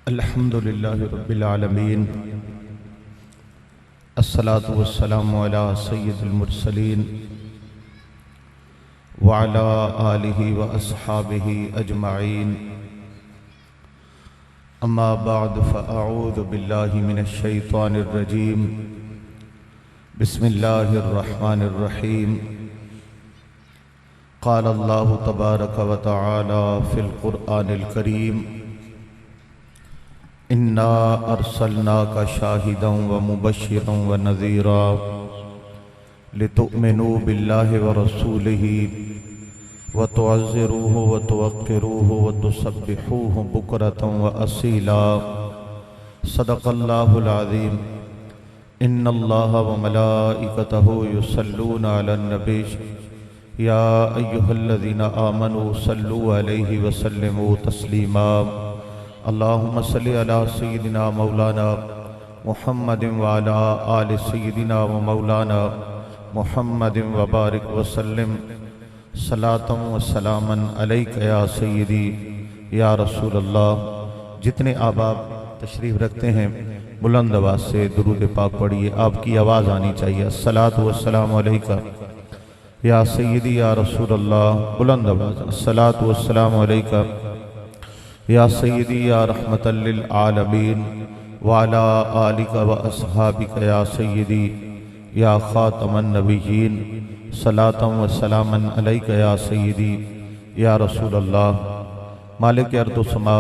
अल्हम्दुलिल्लाहि रब्बिल आलमीन अस्सलातु वस्सलामु अला सय्यिदिल मुरसलीन व अला आलिहि व अस्हाबिहि अजमाइन। अम्मा बअद फ़अऊज़ु बिल्लाहि मिनश शैतानिर रजीम। बिस्मिल्लाहिर रहमानिर रहीम। क़ाल अल्लाहु तबारक व तआला फ़िल क़ुरआनिल करीम इन्ना अर्सलनाका शाहिदन व मुबश्शिरन व नज़ीरा लितुअ्मिनू बिल्लाहि व रसूलिही व तुअज़्ज़िरूहु व तुवक्किरूहु व तुसब्बिहूहु बुक्रतन व असीला। सदक़ल्लाहुल अज़ीम। इन्नल्लाहा व मलाइकतहु युसल्लूना अलन नबी या अय्युहल्लज़ीना आमनू सल्लू अलैहि व सल्लिमू तस्लीमा। अल्लाहुम्मा सल्लि अला सय्यिदिना मौलाना मुहम्मदिन व अला आलि सय्यिदिना व मौलाना मुहम्मदिन व बारिक व सल्लिम सलातम व सलामन अलैका या सय्यदी या रसूल अल्लाह। जितने अहबाब तशरीफ़ रखते हैं बुलंद आवाज़ से दुरूद पाक पढ़िए। आपकी आवाज़ आनी चाहिए। अस्सलातु वस्सलामु अलैका या सय्यदी या रसूल अल्लाह। बुलंद आवाज़ अस्सलातु वस्सलामु अलैका या सय्यदी या रहमतल लिल आलमीन व अला आलिका व अस्हाबिका या सय्यदी या खातमन नबिय्यीन सलातम व सलामन अलैका या सय्यदी या रसूल अल्लाह। मालिक अर्द व समा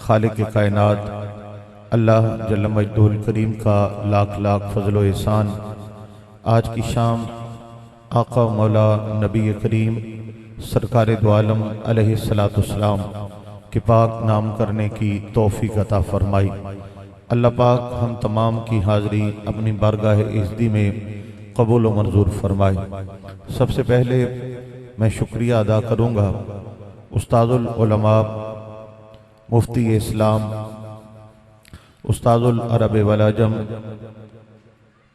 खालिक कायनात अल्लाह जल्ल मजदूल करीम का लाख लाख फजल व एहसान। आज की शाम आका मौला नबी करीम सरकार दो आलम अलैहिस्सलातु वस्सलाम के पाक नाम करने की तौफीक अता फरमाई। अल्लाह पाक हम तमाम की हाज़री अपनी बारगाह इज़्ज़ती में कबूल व मंजूर फरमाए। सबसे पहले मैं शुक्रिया अदा करूँगा उस्ताजुल उलमा मुफ्ती इस्लाम उस्ताजुल अरब वल अजम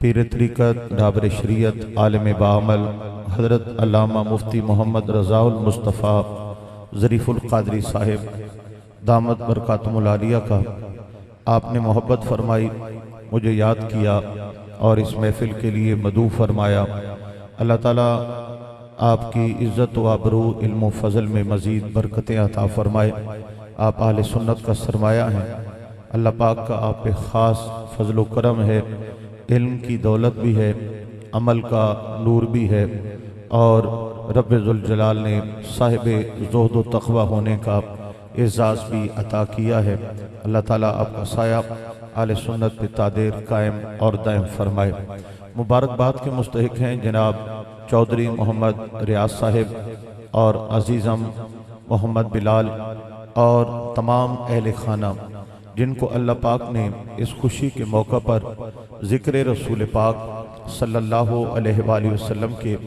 पीर तरीक़त डाबर शरीयत आलिम बाअमल हज़रत अल्लामा मुफ्ती मोहम्मद रज़ाउल मुस्तफ़ा ज़रीफ़ुल क़ादरी साहिब दामत बरकातुहुल आलिया का आपने मोहब्बत फरमाई, मुझे याद किया और इस महफ़िल के लिए मदू फरमाया। अल्लाह ताला आपकी इज़्ज़त व आबरू इल्म व फ़ज़ल में मज़ीद बरकतें अता फरमाए। आप आले सुन्नत का सरमाया हैं। अल्लाह पाक का आप पे ख़ास फ़ज़ल व करम है। इल्म की दौलत भी है, अमल का नूर भी है और रब्बे ज़ुल जलाल ने साहिबे ज़ुहद व तक़वा होने का एज़ाज़ भी अता किया है। अल्लाह ताला आपका साया आले सुन्नत पे तादेर कायम और दायम फरमाए। मुबारकबाद के मुस्तहिक हैं जनाब चौधरी मोहम्मद रियाज साहिब और अजीज़म मोहम्मद बिलाल और तमाम अहले खाना जिनको अल्लाह पाक ने इस खुशी के मौका पर ज़िक्र रसूल पाक सल्लल्लाहु अलैहि वसल्लम के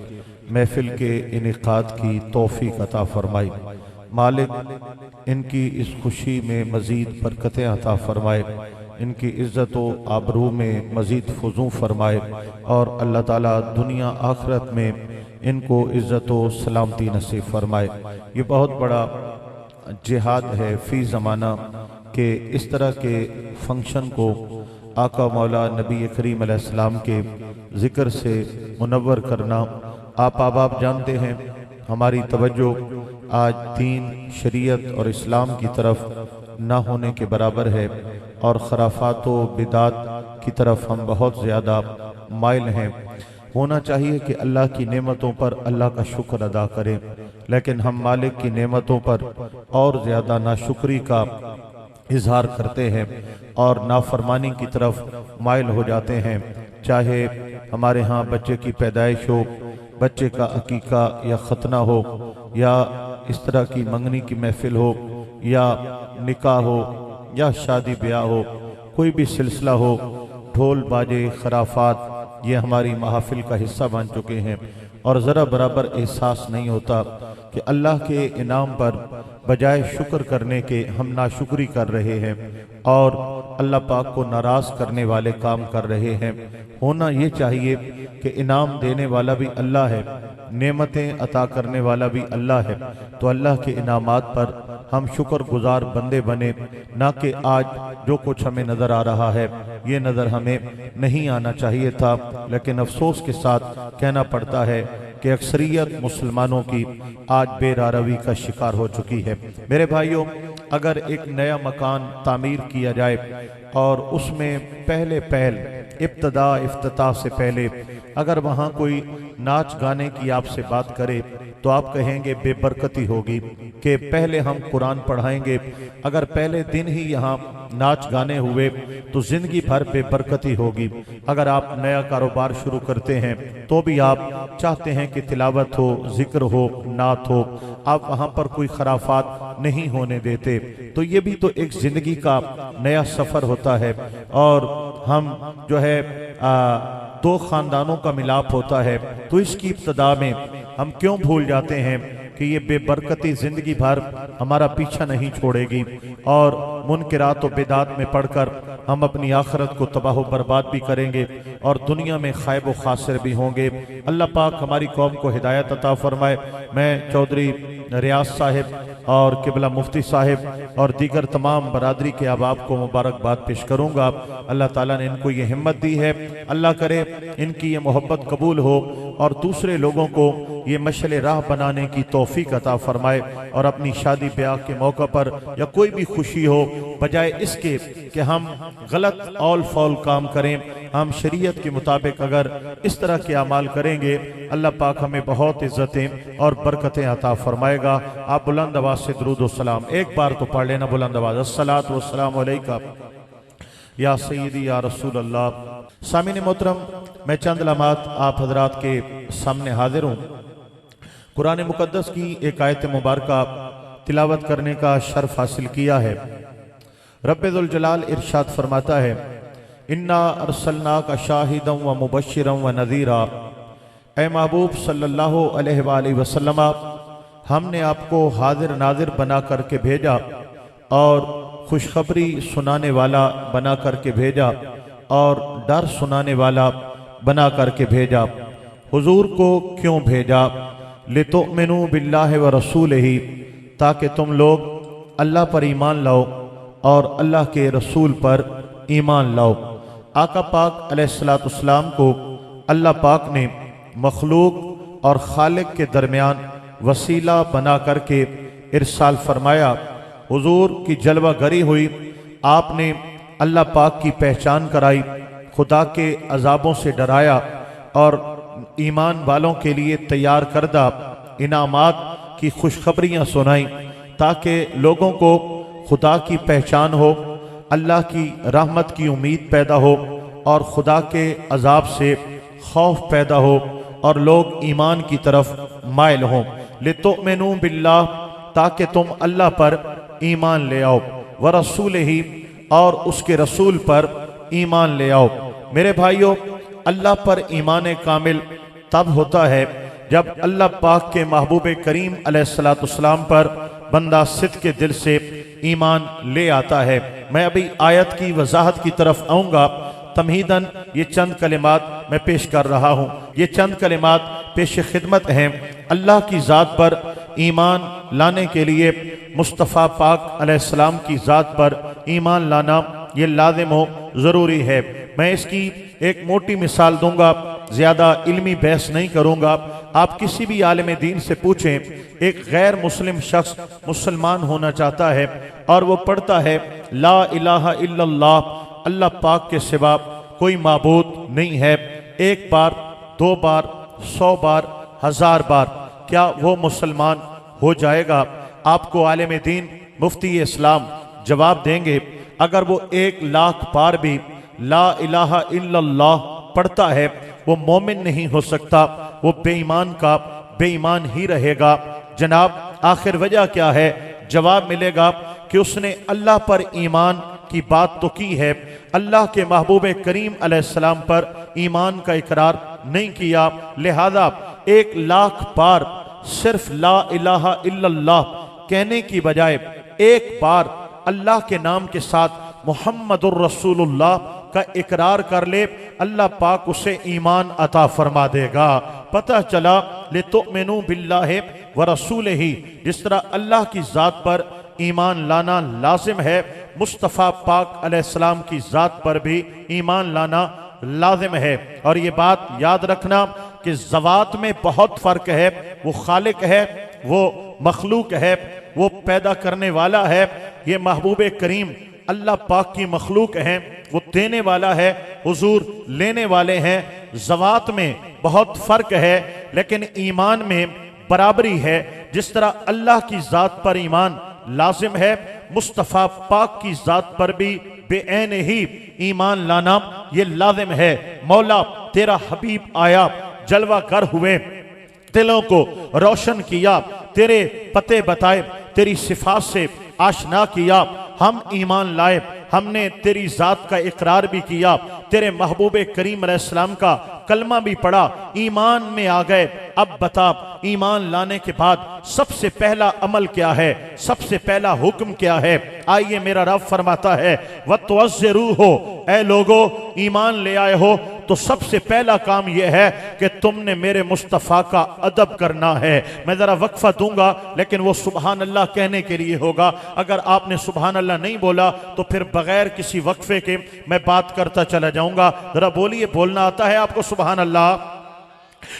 महफिल के इनेकाद की तौफीक अता फरमाई। मालिक इनकी इस खुशी में मज़ीद बरकतें अता फरमाए, इनकी इज़्ज़त व आबरू में मज़ीद फुज़ू फरमाए और अल्लाह ताला दुनिया आखिरत में इनको इज़्ज़त व सलामती नसीब फरमाए। ये बहुत बड़ा जिहाद है फ़ी ज़माना के इस तरह के फंक्शन को आका मौला नबी करीम अलैहिस्सलाम के ज़िक्र से मुनव्वर करना। आप अहबाब जानते हैं हमारी तवज्जो आज दीन शरीयत और इस्लाम की तरफ ना होने के बराबर है और खराफात व बिदात की तरफ हम बहुत ज़्यादा माइल हैं। होना चाहिए कि अल्लाह की नेमतों पर अल्लाह का शुक्र अदा करें, लेकिन हम मालिक की नेमतों पर और ज़्यादा नाशुक्री का इजहार करते हैं और नाफरमानी की तरफ माइल हो जाते हैं। चाहे हमारे यहाँ बच्चे की पैदाइश हो, बच्चे का अकीका या खतना हो या इस तरह की मंगनी की महफिल हो या निकाह हो या शादी ब्याह हो, कोई भी सिलसिला हो, ढोल बाजे खराफात ये हमारी महफिल का हिस्सा बन चुके हैं और ज़रा बराबर एहसास नहीं होता कि अल्लाह के इनाम पर बजाय शुक्र करने के हम नाशुक्री कर रहे हैं और अल्लाह पाक को नाराज़ करने वाले काम कर रहे हैं। होना ये चाहिए कि इनाम देने वाला भी अल्लाह है, नेमतें अता करने वाला भी अल्लाह है, तो अल्लाह के इनामात पर हम शुक्रगुजार बंदे बने, ना कि आज जो कुछ हमें नज़र आ रहा है ये नज़र हमें नहीं आना चाहिए था। लेकिन अफसोस के साथ कहना पड़ता है कि अक्सरियत मुसलमानों की आज बेरारवी का शिकार हो चुकी है। मेरे भाइयों, अगर एक नया मकान तामीर किया जाए और उसमें पहले इफ्तिताह से पहले अगर वहाँ कोई नाच गाने की आपसे बात करे तो आप कहेंगे बेबरकती होगी कि पहले हम कुरान पढ़ाएंगे। अगर पहले दिन ही यहाँ नाच गाने हुए तो जिंदगी भर बेबरकती होगी। अगर आप नया कारोबार शुरू करते हैं तो भी आप चाहते हैं कि तिलावत हो, जिक्र हो, नात हो, आप वहाँ पर कोई खराफात नहीं होने देते। तो ये भी तो एक जिंदगी का नया सफर होता है। और हम जो है दो खानदानों का मिलाप होता है, तो इसकी इब्तिदा में हम क्यों भूल जाते हैं कि ये बेबरकती जिंदगी भर हमारा पीछा नहीं छोड़ेगी और मुनकिरात और बिदात में पढ़कर हम अपनी आखिरत को तबाह व बर्बाद भी करेंगे और दुनिया में खायब व खासिर भी होंगे। अल्लाह पाक हमारी कौम को हिदायत अता फरमाए। मैं चौधरी रियाज साहिब और किबला मुफ्ती साहिब और दीगर तमाम बरादरी के अहबाब को मुबारकबाद पेश करूँगा। अल्लाह ताला ने इनको ये हिम्मत दी है, अल्लाह करे इनकी ये मोहब्बत कबूल हो और दूसरे लोगों को ये मशले राह बनाने की तौफीक अता फरमाए और अपनी शादी ब्याह के मौका पर या कोई भी खुशी हो, बजाय इसके कि हम गलत औल फौल काम करें, हम शरीयत के मुताबिक अगर इस तरह के अमाल करेंगे अल्लाह पाक हमें बहुत इज्जतें और बरकतें अता फरमाएगा। आप बुलंद आवाज से दुरूद व सलाम एक बार तो पढ़ लेना, बुलंद आवाज, अस्सलातु वस्सलामु अलैका या सय्यदी या रसूल अल्लाह। सामीन मोहतरम, मैं चंद लम्हात आप हजरात के सामने हाजिर हूँ। कुरान मुकद्दस की एक आयत मुबारका तिलावत करने का शर्फ हासिल किया है। रब्बुल जलाल इरशाद फरमाता है, इन्ना अरसलनाका शाहिदन व मुबश्शिरन व नज़ीरा। ए महबूब सल्लल्लाहु अलैहि वसल्लम, हमने आपको हाजिर नाजिर बना करके भेजा और खुशखबरी सुनाने वाला बना करके भेजा और डर सुनाने वाला बना करके भेजा। हुजूर को क्यों भेजा? लितुमिनु बिल्लाहि व रसूलिही, ताकि तुम लोग अल्लाह पर ईमान लाओ और अल्लाह के रसूल पर ईमान लाओ। आका पाक अलैहिस्सलाम को अल्लाह पाक ने मखलूक और खालिक के दरमियान वसीला बना करके इरसाल फरमाया। हुजूर की जलवा गरी हुई, आपने अल्लाह पाक की पहचान कराई, खुदा के अजाबों से डराया और ईमान वालों के लिए तैयार करदा इनामात की खुशखबरियाँ सुनाई, ताकि लोगों को खुदा की पहचान हो, अल्लाह की रहमत की उम्मीद पैदा हो और खुदा के अजाब से खौफ पैदा हो और लोग ईमान की तरफ माइल हों। लितुमिनु बिल्लाह, ताकि तुम अल्लाह पर ईमान ले आओ, व रसूलिही, और उसके रसूल पर ईमान ले आओ। मेरे भाइयों, अल्लाह पर ईमान कामिल तब होता है जब अल्लाह पाक के महबूब करीम अलैहिस्सलाम पर बंदा सिद्क़ के दिल से ईमान ले आता है। मैं अभी आयत की वजाहत की तरफ आऊँगा। तमहीदन ये चंद कलिमात मैं पेश कर रहा हूँ। ये चंद कलिमात पेश खिदमत हैं। अल्लाह की ज़ात पर ईमान लाने के लिए मुस्तफ़ा पाक अलैहिस्सलाम की ज़ात पर ईमान लाना ये लाजिम हो, ज़रूरी है। मैं इसकी एक मोटी मिसाल दूंगा, ज़्यादा इल्मी बहस नहीं करूंगा। आप किसी भी आलिम दीन से पूछें, एक गैर मुस्लिम शख्स मुसलमान होना चाहता है और वो पढ़ता है ला इलाहा इल्लल्लाह, अल्लाह पाक के सिवा कोई माबूद नहीं है, एक बार, दो बार, 100 बार, 1000 बार, क्या वो मुसलमान हो जाएगा? आपको आलिम दीन मुफ्ती इस्लाम जवाब देंगे, अगर वो 1 लाख बार भी ला इलाहा इल्लल्लाह पढ़ता है वो मोमिन नहीं हो सकता, वो बेईमान का बेईमान ही रहेगा। जनाब, आखिर वजह क्या है? जवाब मिलेगा कि उसने अल्लाह पर ईमान की बात तो की है, अल्लाह के महबूब करीम अलैहिस्सलाम पर ईमान का इकरार नहीं किया। लिहाजा 1 लाख बार सिर्फ ला इलाहा इल्लल्लाह कहने की बजाय 1 बार अल्लाह के नाम के साथ मुहम्मदुर रसूलुल्लाह का इकरार कर ले, अल्लाह पाक उसे ईमान अता फरमा देगा। पता चला लितुमिनु बिल्लाहि व रसूलिही, जिस तरह अल्लाह की ज़ात पर ईमान लाना लाजिम है। मुस्तफ़ा पाक अलैहिस्सलाम की ज़ात पर भी ईमान लाना लाजिम है। और ये बात याद रखना कि ज़वात में बहुत फ़र्क है। वो खालिक है, वो मखलूक है, वो पैदा करने वाला है। ये महबूब करीम अल्लाह पाक की मखलूक हैं, वो देने वाला है, हुजूर लेने वाले हैं। ज़वात में बहुत फ़र्क है लेकिन ईमान में बराबरी है। जिस तरह अल्लाह की ज़ात पर ईमान लाजिम है, मुस्तफ़ा पाक की ज़ात पर भी बेऐन ही ईमान लाना ये लाजिम है। मौला तेरा हबीब आया, जलवा कर हुए, दिलों को रोशन किया, तेरे पते बताए, तेरी सिफात से आशना किया, हम ईमान लाए, हमने तेरी ज़ात का इकरार भी किया, तेरे महबूब करीम अलैहिस्सलाम का कलमा भी पढ़ा, ईमान में आ गए। अब बता, ईमान लाने के बाद सबसे पहला अमल क्या है, सबसे पहला हुक्म क्या है? आइए मेरा रब फरमाता है, वतवज़्ज़िरूहो, ऐ लोगो ईमान ले आए हो तो सबसे पहला काम यह है कि तुमने मेरे मुस्तफ़ा का अदब करना है। मैं जरा वक्फा दूंगा लेकिन वो सुबहान अल्लाह कहने के लिए होगा। अगर आपने सुबहान अल्लाह नहीं बोला तो फिर बगैर किसी वक्फे के मैं बात करता चला जाऊंगा। जरा बोलिए, बोलना आता है आपको सुबहान अल्लाह?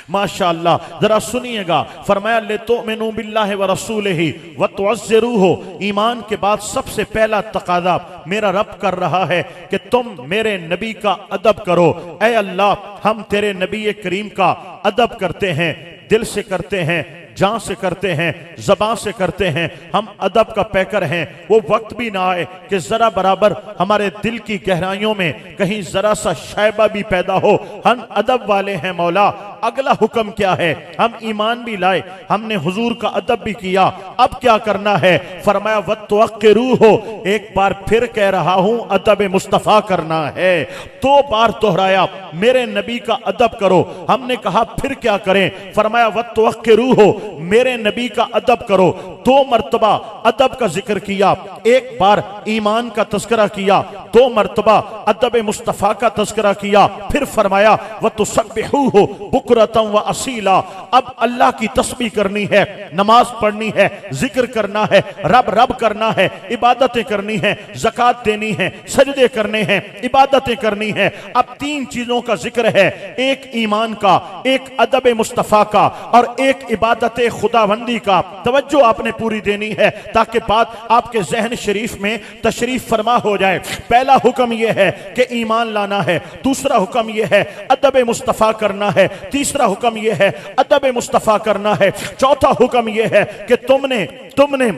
माशाअल्लाह, जरा सुनिएगा। फरमाया ले तो मिनु बिल्लाहि व रसूलिही व तुअज़्ज़िरूहु, ईमान के बाद सबसे पहला तकाज़ा मेरा रब कर रहा है कि तुम मेरे नबी का अदब करो। ऐ अल्लाह, हम तेरे नबी करीम का अदब करते हैं, दिल से करते हैं, जान से करते हैं, ज़बान से करते हैं, हम अदब का पैकर हैं। वो वक्त भी ना आए कि ज़रा बराबर हमारे दिल की गहराइयों में कहीं ज़रा सा शैबा भी पैदा हो। हम अदब वाले हैं मौला। अगला हुक्म क्या है? हम ईमान भी लाए, हमने हुजूर का अदब भी किया, अब क्या करना है? फरमाया वत्तवक्किरूहु, एक बार फिर कह रहा हूं अदब मुस्तफ़ा करना है। 2 बार दोहराया, मेरे नबी का अदब करो। हमने कहा फिर क्या करें? फरमाया वत्तवक्किरूहु, मेरे नबी का अदब करो। 2 मरतबा अदब का जिक्र किया, एक बार ईमान का तस्करा किया, 2 मरतबा अदब मुस्तफ़ा का तस्करा किया। फिर फरमाया वतुसब्बिहूहु बुकरतम व असीला, अब अल्लाह की तस्बीह करनी है, नमाज पढ़नी है, जिक्र करना है, रब रब करना है, इबादतें करनी है, ज़कात देनी है, सजदे करने हैं, इबादतें करनी है। अब 3 चीजों का जिक्र है, एक ईमान का, एक अदब मुस्तफ़ा का और एक इबादत खुदाबंदी का। तवज्जो आपने पूरी देनी है ताकि बात आपके जहन शरीफ में तशरीफ फरमा हो जाए। पहला हुक्म यह है कि ईमान लाना है, दूसरा हुक्म यह है अदब मुस्तफ़ा करना है, तीसरा हुक्म यह है अदब मुस्तफ़ा करना है, चौथा हुक्म यह है कि तुमने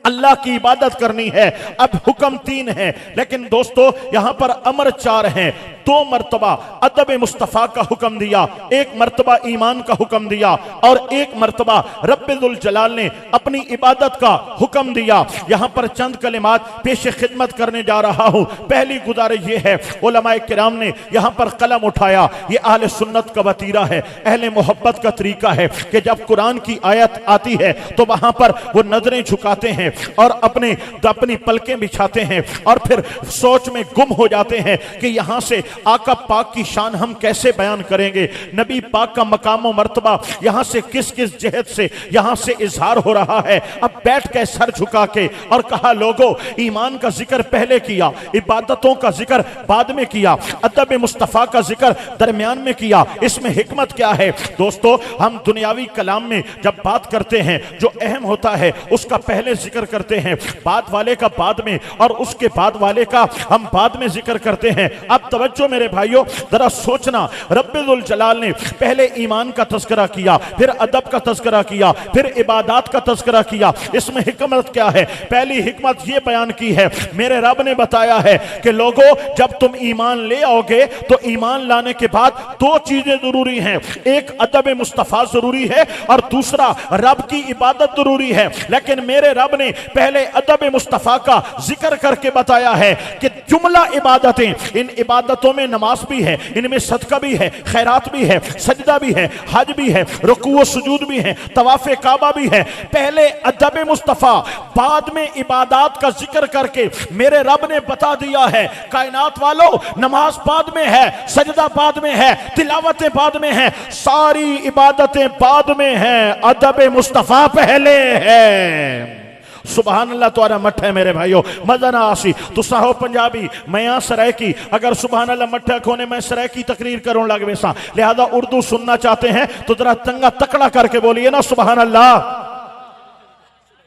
अल्लाह की इबादत करनी है। अब हुक्म 3 है लेकिन दोस्तों यहां पर अमर 4 हैं। 2 मरतबा अदब मुस्तफ़ा का हुक्म दिया, 1 मरतबा ईमान का हुक्म दिया और 1 मरतबा रब्बुल जलाल ने अपनी इबादत का हुक्म दिया। यहां पर चंद कलिमात पेश खिदमत करने जा रहा हूं। पहली गुजारिश यह है, उलमाए किराम ने यहां पर कलम उठाया, ये अहले सुन्नत का वतीरा है, अहले मोहब्बत का तरीका है कि जब कुरान की आयत आती है तो वहां पर वो नजरें झुकाते हैं और अपनी पलकें बिछाते हैं और फिर सोच में गुम हो जाते हैं कि यहां से आका पाक की शान हम कैसे बयान करेंगे, नबी पाक का मकाम और मर्तबा यहां से किस किस जहत से यहां से इजहार हो रहा है। अब बैठ के सर झुका के और कहा, लोगों ईमान का जिक्र पहले किया, इबादतों का जिक्र बाद में किया, अदब मुस्तफ़ा का जिक्र दरमियान में किया, इसमें हिकमत क्या है? दोस्तों हम दुनियावी कलाम में जब बात करते हैं जो अहम होता है उसका पहले जिक्र करते हैं, बाद वाले का बाद में और उसके बाद वाले का हम बाद में जिक्र करते हैं। अब तवज्जो मेरे भाइयों, जरा सोचना, रब्बुल जलाल ने पहले ईमान का तज़किरा किया, फिर अदब का तज़किरा किया, फिर इबादत का तज़किरा किया। इसमें हिकमत क्या है? पहली हिकमत यह बयान की है, मेरे रब ने बताया है कि लोगों जब तुम ईमान ले आओगे तो ईमान लाने के बाद 2 चीजें जरूरी हैं, एक अदब मुस्तफ़ा जरूरी है और दूसरा रब की इबादत जरूरी है। लेकिन मेरे रब ने पहले अदब मुस्तफ़ा का जिक्र करके बताया है कि जुमला इबादतें, इन इबादतों में नमाज भी है, इनमें सदका भी है, खैरात भी है, सजदा भी है, हज भी है, रुकू व सुजूद भी है, तवाफ़े काबा भी है। पहले अदब मुस्तफ़ा बाद में इबादत का जिक्र करके मेरे रब ने बता दिया है, कायनात वालों नमाज बाद में है, सजदा बाद में है, तिलावतें बाद में है, सारी इबादतें बाद में है, अदब मुस्तफ़ा पहले है। सुभान अल्लाह तुआरा मठ है मेरे भाइयों, मजा ना आसी तुसा हो पंजाबी मैं यहाँ सरायकी, अगर सुभान अल्लाह मठा खोने मैं सरायकी तकरीर करूं लग वैसा, लिहाजा उर्दू सुनना चाहते हैं तो जरा तंगा तकड़ा करके बोलिए ना सुभान अल्लाह।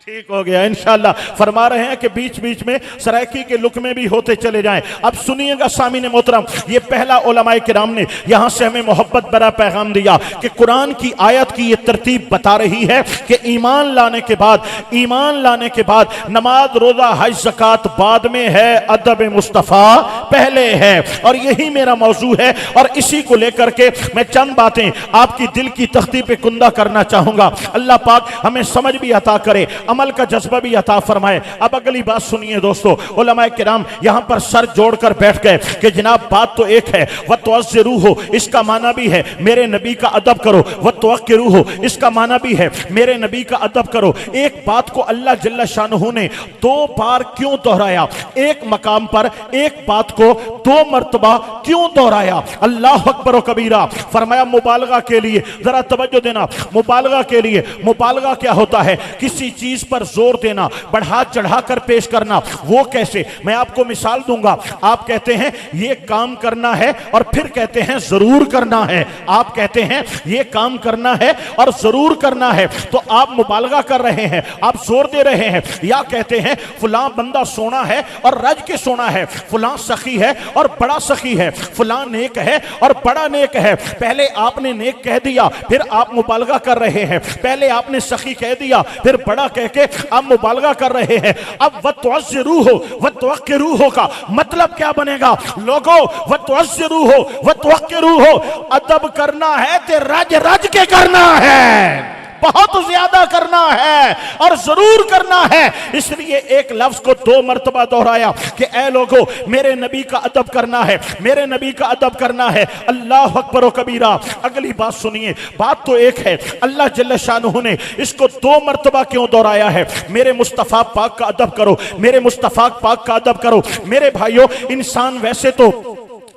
ठीक हो गया इंशाअल्लाह। फरमा रहे हैं कि बीच बीच में सरायकी के लुक में भी होते चले जाएं। अब सुनिएगा सामीने मोहतरम, ये पहला उलमाए किराम ने यहां से हमें मोहब्बत भरा पैगाम दिया कि कुरान की आयत की ये तरतीब बता रही है कि ईमान लाने के बाद नमाज रोजा हज ज़कात बाद में है, अदब मुस्तफ़ा पहले है। और यही मेरा मौजू है और इसी को लेकर के मैं चंद बातें आपकी दिल की तख्ती पे कुंदा करना चाहूंगा। अल्लाह पाक हमें समझ भी अता करे, अमल का जज्बा भी अता फरमाए। अब अगली बात सुनिए दोस्तों, उलमाए किराम यहां पर सर जोड़कर बैठ गए कि जनाब बात तो एक है, वह तुअज़्ज़िरू हो इसका माना भी है मेरे नबी का अदब करो, वह तुअक्किरू हो इसका माना भी है मेरे नबी का अदब करो। एक बात को अल्लाह जल्ला शानुहु ने दो बार क्यों दोहराया, एक मकाम पर एक बात को दो मर्तबा क्यों दोहराया? अल्लाह अकबर कबीरा। फरमाया मुबालगा के लिए, जरा तवज्जो देना, मुबालगा के लिए, मुबालगा क्या होता है? किसी चीज पर जोर देना, बढ़ा चढ़ाकर पेश करना। वो कैसे? मैं आपको मिसाल दूंगा। आप कहते हैं ये काम करना है और फिर कहते हैं जरूर करना है। आप कहते हैं ये काम करना है और जरूर करना है, तो आप मुबालगा कर रहे हैं, आप जोर दे रहे हैं। या कहते हैं फलां बंदा सोना है और रज के सोना है, फलां सखी है और बड़ा सखी है, फलां नेक है और बड़ा नेक है। पहले आपने नेक कह दिया फिर आप मुबालगा कर रहे हैं, पहले आपने सखी कह दिया फिर बड़ा कह के आप मुबालगा कर रहे हैं। अब वह तुअज़्ज़िरू हो वह तुअक्किरू हो का मतलब क्या बनेगा लोगों? वह तुअज़्ज़िरू हो वह तुअक्किरू हो, अदब करना है तो रज रज के करना है, बहुत ज्यादा करना है और जरूर करना है। इसलिए एक लफ्ज को दो मर्तबा दोहराया कि ऐ लोगों मेरे नबी का अदब करना है, मेरे नबी का अदब करना है। अल्लाह अकबर व कबीरा। अगली बात सुनिए, बात तो एक है, अल्लाह जल्ल शानुहु ने इसको दो मर्तबा क्यों दोहराया है? मेरे मुस्तफ़ा पाक का अदब करो, मेरे मुस्तफ़ा पाक का अदब करो। मेरे भाइयों, इंसान वैसे तो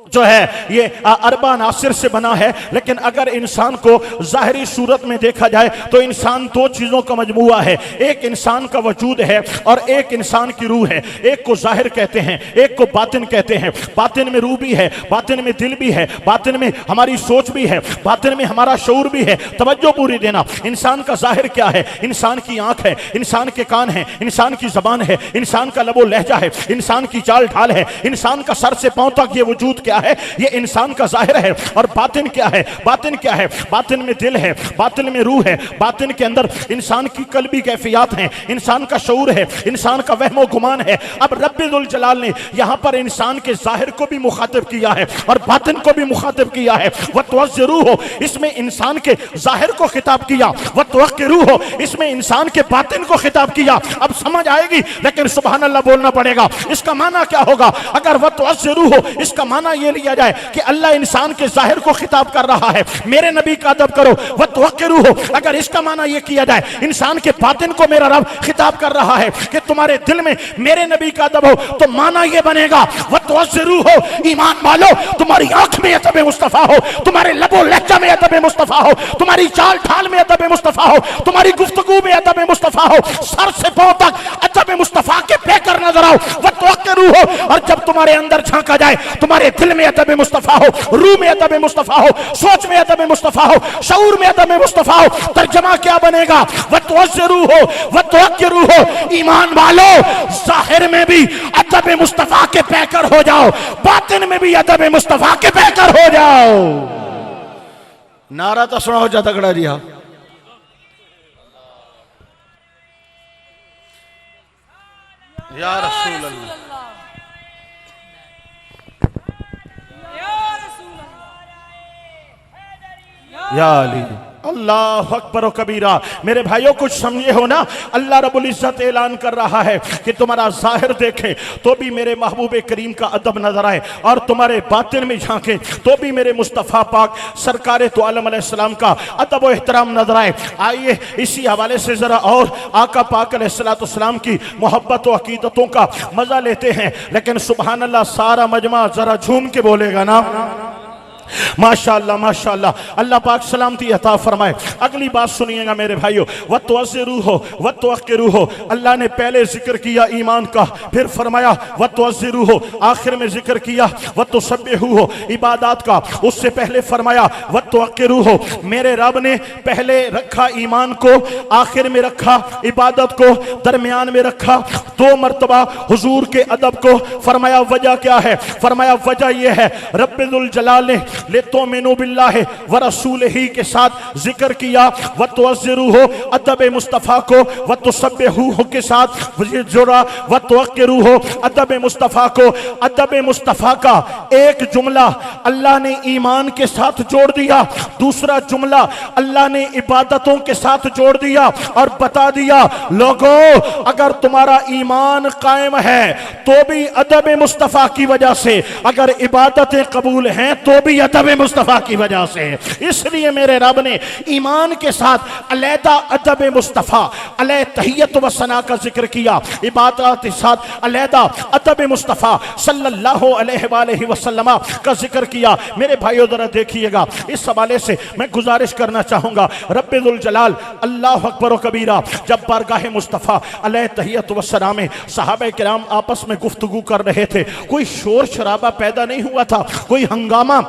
जो है ये अरबा नासिर से बना है, लेकिन अगर इंसान को जाहिरी सूरत में देखा जाए तो इंसान दो चीजों का मजमुआ है। एक इंसान का वजूद है और एक इंसान की रूह है। एक को जाहिर कहते हैं, एक को बातिन कहते हैं। बातिन में रूह भी है, बातिन में दिल भी है, बातिन में हमारी सोच भी है, बातिन में हमारा शऊर भी है। तवज्जो पूरी देना। इंसान का जाहिर क्या है? इंसान की आंख है, इंसान के कान है, इंसान की जबान है, इंसान का लबो लहजा है, इंसान की चाल ढाल है, इंसान का सर से पांव तक ये वजूद क्या है? ये इंसान का जाहिर है। और बातिन क्या है? बातिन क्या है? बातिन में दिल है, बातिन में रूह है, बातिन के अंदर इंसान की कल्बी कैफियत है, इंसान का शऊर है, इंसान का वहमो गुमान है। अब रब्बुल जलाल ने यहां पर इंसान के जाहिर को भी मुखातिब किया है और बातिन को भी मुखातिब किया है। वह तुअज़्ज़िरू हो इसमें इंसान के जाहिर को खिताब किया, वह तुअक्किरू हो इसमें इंसान के बातिन को खिताब किया। अब समझ आएगी, लेकिन सुभान अल्लाह बोलना पड़ेगा। इसका माना क्या होगा? अगर वह तुअज़्ज़िरू हो इसका माना यह लिया जाए कि अल्लाह इंसान के जाहिर को खिताब कर रहा है, मेरे नबी का अदब करो, वह तुअक्किरू हो। अगर इसका माना यह किया जाए इंसान के बातिन को मेरा रब खिताब कर रहा है कि तुम्हारे दिल में मेरे नबी का अदब हो, तो माना यह बनेगा वह तुअज़्ज़िरू हो। ईमान वालो, तुम्हारी आंख में अदब मुस्तफा हो, तुम्हारे लबो लहजा में अदब मुस्तफा हो, तुम्हारी चाल ढाल में अदब मुस्तफा हो, तुम्हारी गुफ्तगू में अदब मुस्तफा हो, सर से पांव तक अदब मुस्तफा के पैकर नजर आओ, वह तुअक्किरू हो। और जब तुम्हारे अंदर झांका जाए, तुम्हारे दिल में अदब मुस्तफा हो, रूह में अदब मुस्तफा हो, सोच में अदब मुस्तफा हो, शऊर में अदब मुस्तफा हो, तर्जमा क्या बनेगा? वह तुअज़्ज़िरू हो वह तुअक्किरू हो। ईमान वालो, जाहिर में भी अदब मुस्तफा के पैकर हो जाओ, बातिन में भी अदब मुस्तफा के पैकर हो जाओ। नारा तो सुनाओ जा तगड़ा जी। हाँ, या रसूल अल्लाह, या अली। अल्लाह अकबर व कबीरा। मेरे भाइयों, कुछ समझे हो ना? अल्लाह रब्बुल इज्जत ऐलान कर रहा है कि तुम्हारा जाहिर देखे तो भी मेरे महबूब करीम का अदब नजर आए, और तुम्हारे बातिन में झांके तो भी मेरे मुस्तफ़ा पाक सरकार तो आलम अलैहिस्सलाम का अदब व एहतराम नजर आए। आइए इसी हवाले से जरा और आका पाक अलैहिस्सलाम की मोहब्बत व अकीदतों का मजा लेते हैं। लेकिन सुभान अल्लाह, सारा मजमा जरा झूम के बोलेगा ना? माशाअल्लाह माशाअल्लाह, अल्लाह पाक सलामती अता फरमाए। अगली बात सुनिएगा मेरे भाइयों, वतुअज़्ज़िरूहु वतुअक्किरूहु। अल्लाह ने पहले जिक्र किया ईमान का, फिर फरमाया वतुअज़्ज़िरूहु, आखिर में जिक्र किया वतुसब्बिहूहु, इबादत का। उससे पहले फरमाया वतुअक्किरूहु। मेरे रब ने पहले रखा ईमान को, आखिर में रखा इबादत को, दरमियान में रखा दो मर्तबा हुजूर के अदब को। फरमाया वजह क्या है? फरमाया वजह यह है रब्बुल जलाल ने लितुमिनु बिल्लाहि व रसूलिही के साथ जिक्र किया वतुअज़्ज़िरूहु, अदब मुस्तफ़ा को, वतुसब्बिहूहु के साथ जोड़ा, वतुअक्किरूहु, अदब मुस्तफ़ा को। अदब मुस्तफ़ा का एक जुमला अल्लाह ने ईमान के साथ जोड़ दिया, दूसरा जुमला अल्लाह ने इबादतों के साथ जोड़ दिया और बता दिया लोगों, अगर तुम्हारा ईमान कायम है तो भी अदब मुस्तफ़ा की वजह से, अगर इबादतें कबूल हैं तो भी अदब मुस्तफ़ा की वजह से। इसलिए मेरे रब ने ईमान के साथ अलैदा अदब मुस्तफ़ा अलैह तहियत व सना का जिक्र किया, इबादत के साथ अलैदा अदब मुस्तफ़ा सल्लल्लाहु अलैहि वसल्लम का जिक्र किया। मेरे भाइयों जरा देखिएगा, इस हवाले से मैं गुजारिश करना चाहूंगा, रब्बुल जलाल अल्लाह अकबर व कबीरा जब बारगाह मुस्तफ़ा अलैह तहियत व सना में सहाबा किराम आपस में गुफ्तगू कर रहे थे, कोई शोर शराबा पैदा नहीं हुआ था, कोई हंगामा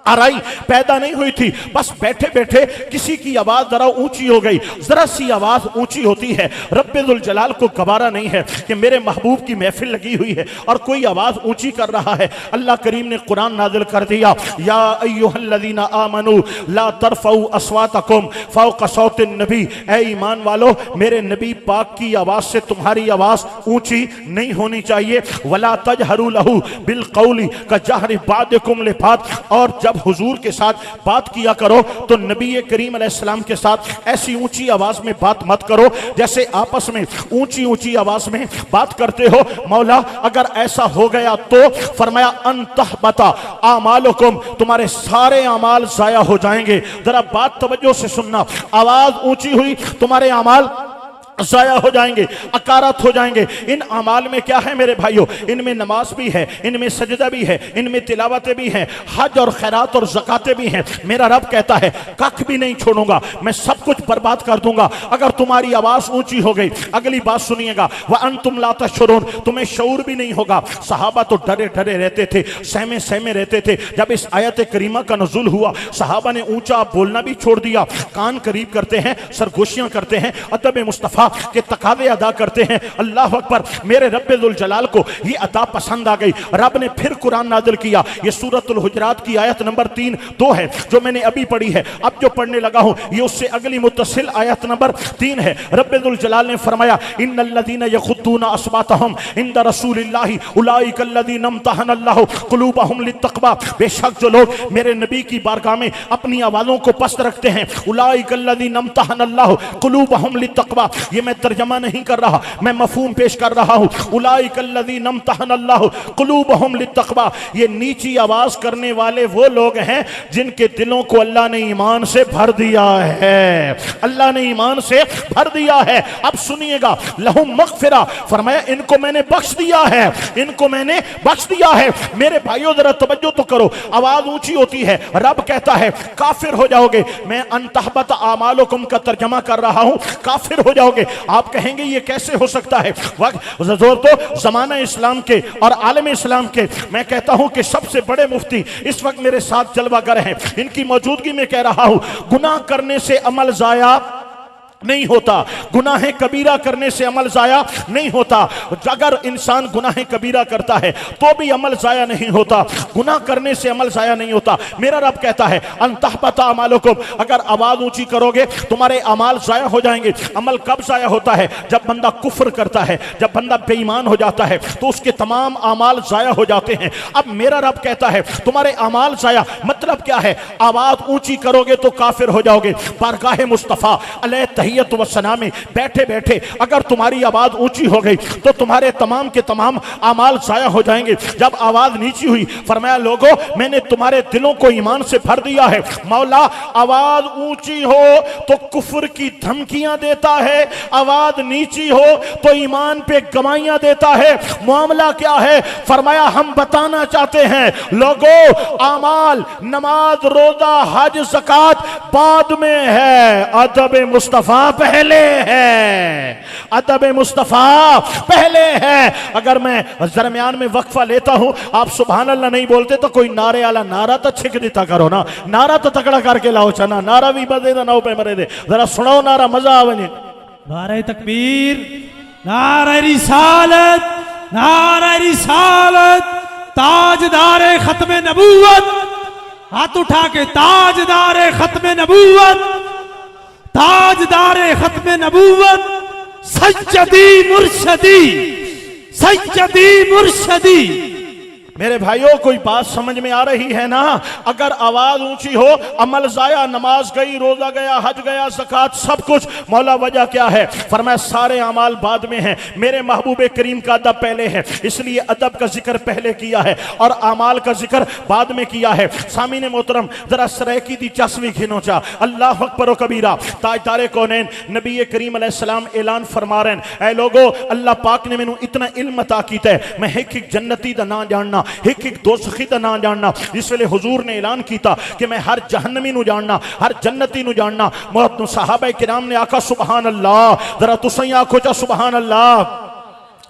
आराई पैदा नहीं हुई थी। बस बैठे बैठे किसी की आवाज जरा ऊंची हो गई, जरा सी आवाज ऊंची होती है, रब्बुल जलाल को गवारा नहीं है कि मेरे महबूब की महफिल लगी हुई है और कोई आवाज ऊंची कर रहा है। अल्लाह करीम ने कुरान नाजिल कर दिया, या अय्युहल्लज़ीना आमनू ला तरफ़ऊ अस्वातकुम फ़ौक़ सौतिन नबी, ए ईमान वालो मेरे नबी पाक की आवाज से तुम्हारी आवाज ऊंची नहीं होनी चाहिए। वला तजहरू लहू बिल क़ौली कजहरि बादिकुम लिबाद, और जब हुजूर के साथ बात किया करो तो नबी करीम अलैहिस्सलाम के साथ ऐसी ऊंची आवाज में बात मत करो जैसे आपस में ऊंची ऊंची आवाज में बात करते हो। मौला अगर ऐसा हो गया तो फरमाया अनतहबता आमालुकुम, तुम्हारे सारे अमाल जाया हो जाएंगे। जरा बात तवज्जो से सुनना, आवाज ऊंची हुई तुम्हारे अमाल जाया हो जाएंगे, अकारत हो जाएंगे। इन अमाल में क्या है मेरे भाइयों? इनमें नमाज भी है, इनमें सजदा भी है, इनमें तिलावतें भी हैं, हज और खैरात और ज़कातें भी हैं। मेरा रब कहता है कख भी नहीं छोड़ूंगा, मैं सब कुछ बर्बाद कर दूंगा अगर तुम्हारी आवाज ऊंची हो गई। अगली बात सुनिएगा, वह अंतुम ला तशउरून, तुम्हें शऊर भी नहीं होगा। सहाबा तो डरे डरे रहते थे, सहमे सहमे रहते थे। जब इस आयत करीमा का नुज़ूल हुआ सहाबा ने ऊंचा बोलना भी छोड़ दिया, कान करीब करते हैं, सरगोशियां करते हैं, अदब मुस्तफ़ा के तकावे अदा करते हैं। अल्लाह अकबर, मेरे रब्बुल जलाल को ये अदा पसंद आ गई। रब ने फिर कुरान नाजिल किया, ये सूरतुल हुजरात की आयत नंबर 3-2 है जो मैंने अभी पढ़ी है। अब जो पढ़ने लगा हूं ये उससे अगली मुत्तसिल आयत नंबर 3 है। रब्बुल जलाल ने फरमाया इन्नल्लज़ीना यग़ुद्दूना अस्वातहुम इंदा रसूलिल्लाहि उलाइकल्लज़ीना इम्तहनल्लाहु क़ुलूबहुम लित्तक़वा, बेशक जो लोग मेरे नबी की बारगाह में अपनी आवाज़ों को पस्त रखते हैं, उलाइकल्लज़ीना इम्तहनल्लाहु क़ुलूबहुम लित्तक़वा, ये मैं तर्जमा नहीं कर रहा, मैं मफहूम पेश कर रहा हूँ। उलाइकल्लज़ीना इम्तहनल्लाहु क़ुलूबहुम लित्तक़वा, ये नीची आवाज करने वाले वो लोग हैं जिनके दिलों को अल्लाह ने ईमान से भर दिया है, अल्लाह ने ईमान से भर दिया है। अब सुनिएगा, लहुम मग़फ़िरा, फरमाया इनको मैंने बख्श दिया है, इनको मैंने बख्श दिया है। मेरे भाइयों जरा तवज्जो तो करो, आवाज ऊंची होती है, रब कहता है काफिर हो जाओगे। मैं अनतहबत आमालुकुम का तर्जमा कर रहा हूं, काफिर हो जाओगे। आप कहेंगे ये कैसे हो सकता है? वक्त तो जमाना इस्लाम के और आलम इस्लाम के, मैं कहता हूं कि सबसे बड़े मुफ्ती इस वक्त मेरे साथ जलवागर हैं, इनकी मौजूदगी में कह रहा हूं, गुनाह करने से अमल जाया नहीं होता, गुनाह कबीरा करने से अमल जाया नहीं होता। अगर इंसान गुनाह कबीरा करता है तो भी अमल जाया नहीं होता, गुनाह करने से अमल जाया नहीं होता। मेरा रब कहता है अनतहबता अमालुकुम, अगर आवाज ऊंची करोगे तुम्हारे अमाल जाया हो जाएंगे। अमल कब जाया होता है? जब बंदा कुफ्र करता है, जब बंदा बेईमान हो जाता है तो उसके तमाम अमाल जाया हो जाते हैं। अब मेरा रब कहता है तुम्हारे अमाल जाया, मतलब क्या है? आवाज ऊंची करोगे तो काफिर हो जाओगे। बारगाह मुस्तफा अलैहि तहियत व सना में बैठे बैठे अगर तुम्हारी आवाज ऊंची हो गई तो तुम्हारे तमाम के तमाम अमाल जाया हो जाएंगे। जब आवाज नीची हुई फरमाया लोगों मैंने तुम्हारे दिलों को ईमान से भर दिया है। मौला आवाज ऊंची हो तो कुफ्र की धमकियां देता है, आवाज नीची हो तो ईमान पे गवाहियां देता है। मामला क्या है? फरमाया हम बताना चाहते हैं लोगों अमाल नमाज रोजा हज ज़कात बाद में है, अदब मुस्तफा पहले है, अदब मुस्तफा पहले है। अगर मैं दरमियान में वक्फा लेता हूं आप सुभान अल्लाह नहीं बोलते तो कोई नारे वाला नारा तो छिक देता करो ना, नारा तो तकड़ा करके लाओ चना, नारा भी बदे ना नौ पे मरे दे, जरा सुनाओ नारा मजा आवे। नारे तकबीर, नारे रिसालत, नारे रिसालत, ताजदारे खत्मे नबूवत, हाथ उठा के ताजदारे खत्मे नबूवत, ताजदारे खत्मे नबूवत, सज्जदी मुर्शदी, सज्जदी मुर्शदी। मेरे भाइयों कोई बात समझ में आ रही है ना? अगर आवाज ऊंची हो अमल जाया, नमाज गई, रोजा गया, हज गया, ज़कात सब कुछ। मौला वजह क्या है? फरमाया सारे अमाल बाद में हैं, मेरे महबूब करीम का अदब पहले है, इसलिए अदब का जिक्र पहले किया है और अमाल का जिक्र बाद में किया है। सामीने मोहतरम जरा सरैकी दी चस्वी खिनोचा, अल्लाह अकबर कबीरा। ताजदारे कौनैन नबी करीम अलैहिस्सलाम ऐलान फरमा रहे हैं ऐ लोगो अल्लाह पाक ने मैनू इतना इल्म अता कीता है मैं एक एक जन्नती दा ना जानना, एक एक दोज़खी दा ना जानना। इस वेले हुजूर ने ऐलान किया कि मैं हर जहन्नमी नू जानना, हर जन्नती नू जानना। मोहतरम सहाबा किराम ने आखा सुभान अल्लाह, जरा तुसीं आखो चा सुभान अल्लाह।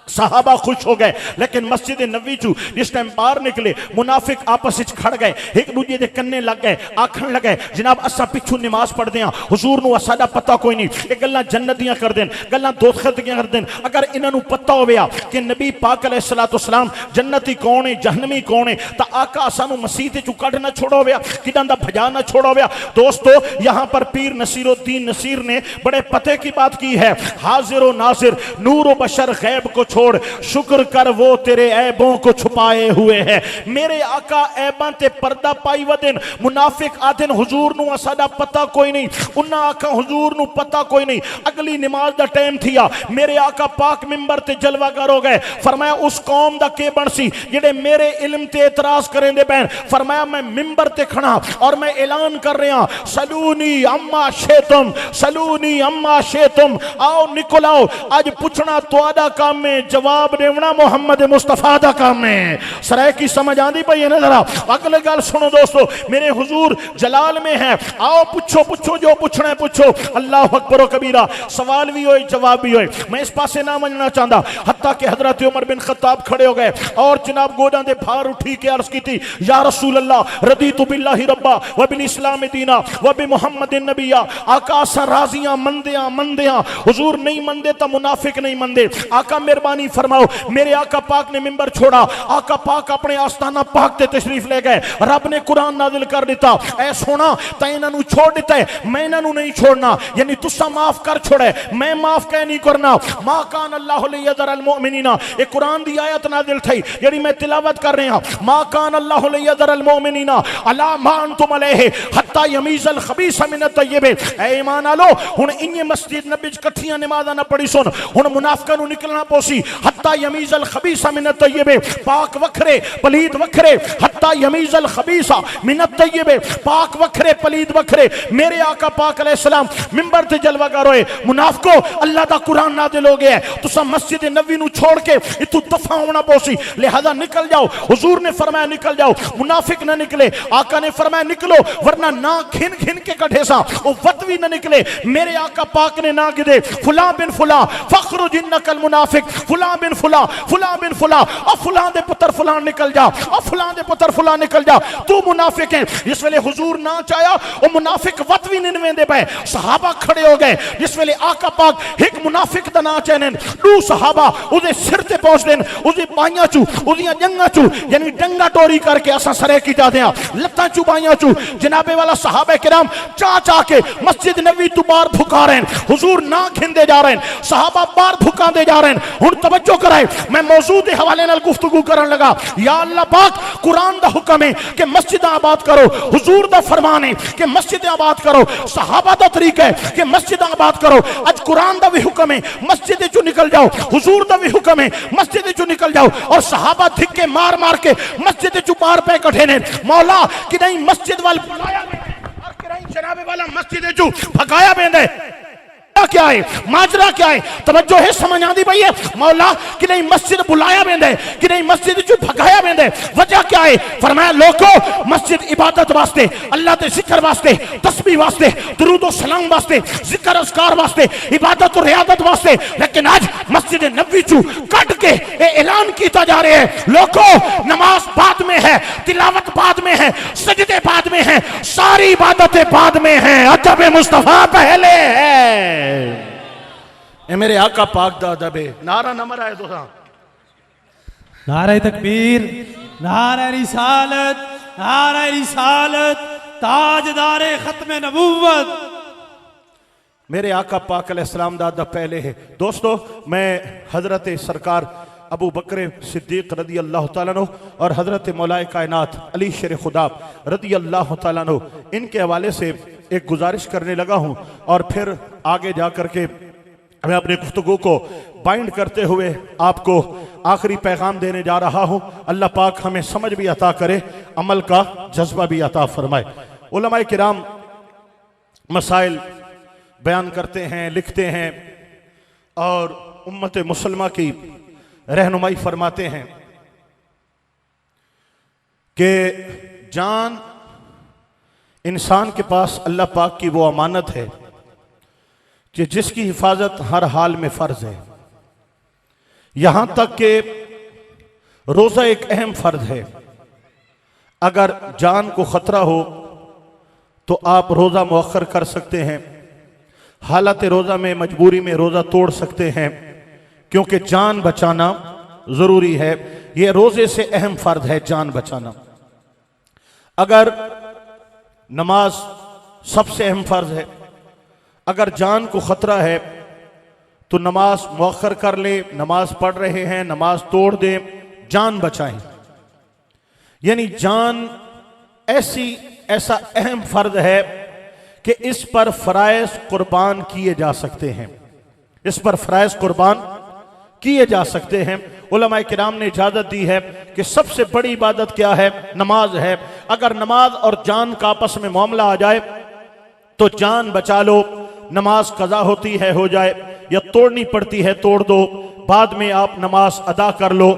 सहाबा खुश हो गए, लेकिन मस्जिद नबी चू जिस टाइम बाहर निकले मुनाफिक आपस में खड़ गए, एक दूजे के कन्ने लग गए, आखन लगे जनाब असा पिछू नमाज पढ़ते हैं, हुजूर नू साडा पता कोई नहीं, ये गल्लां जन्नतियां कर देन, गल्लां दोज़खियां कर देन। अगर इन्हां नू पता होवेया कि नबी पाक अलैहिस्सलातु वस्सलाम जन्नती कौन है जहन्नमी कौन है तो आका सानू मसीह चू कढ ना छोड़ोवेया, किदां दा भजा ना छोड़ोवेया। दोस्तों यहाँ पर पीर नसीरुद्दीन नसीर ने बड़े पते की बात की है, हाजिर व नाजिर नूर व बशर गैब को छोड़ शुक्र कर वो तेरे ऐबों को छुपाए हुए है। मेरे आका ऐबां ते पर्दा पाई वदेन। मुनाफिक आदन हुजूर नू साडा पता कोई नहीं, उन्ना आका हुजूर नू पता कोई नहीं। अगली नमाज दा टाइम थिया, मेरे आका पाक मिंबर ते जलवागर हो गए। फरमाया उस कौम दा के बनसी जेड़े मेरे इल्म ते एतराज करेंदे बैन। फरमाया मैं मिंबर ते खड़ा और मैं ऐलान कर रहा सलूनी अम्मा शेतुम, सलूनी अम्मा शेतुम, आओ निकल आओ, आज पूछना तुहाडा काम है, जवाब देना मोहम्मद मुस्तफा दा काम है। सराय की समझ आंदी पई है ना? जरा अगले गल सुनो दोस्तों, मेरे हुजूर जलाल में है, आओ पूछो पूछो जो पूछना है पूछो। अल्लाह अकबर कबीरा, सवाल भी होए जवाब भी होए। मैं इस पासे ना मनना चाहता, हत्ता कि हजरत उमर बिन खत्ताब खड़े हो गए और जनाब गोडा दे भार उठी के अर्ज की थी या रसूल अल्लाह रदीतु बिल्लाहि रब्बा व बिल इस्लाम दीना व बि मुहम्मदिन नबिया। आका सा राजियां मंदियां मंदियां, हुजूर नहीं मंदे तो मुनाफिक नहीं मंदे। आका मेहरबानी फरमाओ। मेरे आका पाक ने मिंबर छोड़ा, आका पाक अपने आस्ताना पाक ते तशरीफ ले गए। रब ने कुरान नाजिल कर दिता, ऐ सोना तै इन्हां नू छोड़ दिता है, मैं इन्हां नू नहीं छोड़ना, यानी तुसा माफ कर छोड़े, मैं माफ कह नहीं करना। मा कान अल्लाहु लियज़रल मुमिनीना, ये कुरान दी आयत नाजिल थई जेड़ी मैं तिलावत कर रहा हूं। मा कान अल्लाहु लियज़रल मुमिनीना अला मा अंतुम अलैहि हत्ता यमीज़ल खबीस मिन अत-तय्यिब। ऐ ईमान वालो हुन इन्ने मस्जिद नबी च इकट्ठियां नमाज़ां ना पढ़ी सुन, हुन मुनाफिकां नू निकलना पोसी। हत्ता यमीज़ल खबीसा मिन अत-तय्यिब, पाक वखरे पलीद वखरे, हत्ता यमीज़ल खबीसा मिन अत-तय्यिब, पाक वखरे पलीद वखरे। मेरे आका पाक अलैहिस्सलाम मिंबर ते जलवागर होए, मुनाफिको अल्लाह दा कुरान नाज़िल हो गया है, तुसा मस्जिद नबी नू छोड़ के इतु दफा होना पोसी, लिहाजा निकल जाओ। हुजूर ने फरमाया निकल जाओ, मुनाफिक ना निकले। आका ने फरमाया निकलो वरना ना खिन खिन के कढ़े सा वो वत भी ना निकले। मेरे आका पाक ने ना गिदे फुला बिन फुला फखरुज इन्नकल मुनाफिक, फुला बिन फुला, फुला बिन फुला, और फुला दे पुत्र फुला निकल जा, और फुला दे पुत्र फुला निकल जा, तू मुनाफिक है। जिस वेले हुजूर ना चाया वो मुनाफिक वत भी नहीं वेंदे पे, सहाबा खड़े हो गए। जिस वेले आका पाक एक मुनाफिक दा ना चाहन, दू सहाबा उदे सिर ते पहुंच देन, उदी बाइयां चू उदियां जंगां चू यानी डंगा टोरी करके असा सरे की जाते हैं, लत्तां चू बाइयां चू जनाबे वाला सहाबा किराम चा चा के मस्जिद नबी तू बाहर फुका रहे हैं। हुजूर ना खिंदे जा रहे हैं, सहाबा बाहर फुकांदे जा रहे हैं। हुन तवज्जो कराए मैं मौजू के हवाले नाल गुफ्तगू करन लगा। या अल्लाह पाक कुरान दा हुक्म है कि मस्जिद आबाद करो, हुजूर दा फरमान है कि मस्जिद आबाद करो, सहाबा दा तरीका है कि मस्जिद आबाद करो। आज कुरान दा भी हुक्म है मस्जिद चो निकल जाओ, हुजूर दा भी हुक्म है मस्जिद चो निकल जाओ। और सहाबा धिक्के मार मार के मस्जिद चो पार पे कठे ने। मौला कि नहीं मस्जिद वाल बुलाया और कि नहीं जनाबे वाला मस्जिद चो भगाया बेंदे। क्या है माजरा क्या है? तवज्जो है समझ आंदी पई है। मौला कि नहीं मस्जिद बुलाया वेंदे कि नहीं मस्जिद जो भगाया वेंदे, वजह क्या है? फरमाया लोगो मस्जिद इबादत वास्ते, अल्लाह के जिक्र वास्ते, तस्बीह वास्ते, दुरूद और सलाम वास्ते, जिक्र अस्कार वास्ते, इबादत और रियादत वास्ते। लेकिन आज मस्जिद नबी चू कट के ऐलान किया जा रहे हैं लोगो नमाज बाद में है, तिलावत बाद में है, सजदे बाद में है, सारी इबादतें बाद में है, अदब मुस्तफा पहले है। ए मेरे आका पाक दा अदब है। नारा न मराए तो नारे तकबीर, नारे रिसालत, नारे रिसालत, ताजदारे खत्म नबूवत। मेरे आका पाक अलैहिस्सलाम दा अदब पहले है। दोस्तों मैं हजरत सरकार अबू बकर सिद्दीक रदी अल्लाह तआला अन्हु और हजरत मौलाए कायनात अली शेर खुदा रदी अल्लाह तआला अन्हु इनके हवाले से एक गुजारिश करने लगा हूं और फिर आगे जाकर के मैं अपने गुफ्तगू को बाइंड करते हुए आपको आखिरी पैगाम देने जा रहा हूं। अल्लाह पाक हमें समझ भी अता करे, अमल का जज्बा भी अता फरमाए। उलमाए किराम मसाइल बयान करते हैं, लिखते हैं और उम्मत मुसलमा की रहनुमाई फरमाते हैं कि जान इंसान के पास अल्लाह पाक की वो अमानत है कि जिसकी हिफाजत हर हाल में फर्ज है। यहां तक कि रोजा एक अहम फर्ज है। अगर जान को खतरा हो तो आप रोजा मुअख्खर कर सकते हैं, हालत रोजा में मजबूरी में रोजा तोड़ सकते हैं, क्योंकि जान बचाना जरूरी है। यह रोजे से अहम फर्ज है, जान बचाना। अगर नमाज सबसे अहम फर्ज है, अगर जान को खतरा है तो नमाज मुअख्खर कर ले, नमाज पढ़ रहे हैं नमाज तोड़ दें, जान बचाएं। यानी जान ऐसा अहम फर्ज है कि इस पर फराइज कुर्बान किए जा सकते हैं, इस पर फराइज कुर्बान किए जा सकते हैं। उलमाए किराम ने इजाजत दी है कि सबसे बड़ी इबादत क्या है? नमाज है। अगर नमाज और जान का आपस में मामला आ जाए तो जान बचा लो, नमाज कज़ा होती है हो जाए या तोड़नी पड़ती है तोड़ दो, बाद में आप नमाज अदा कर लो,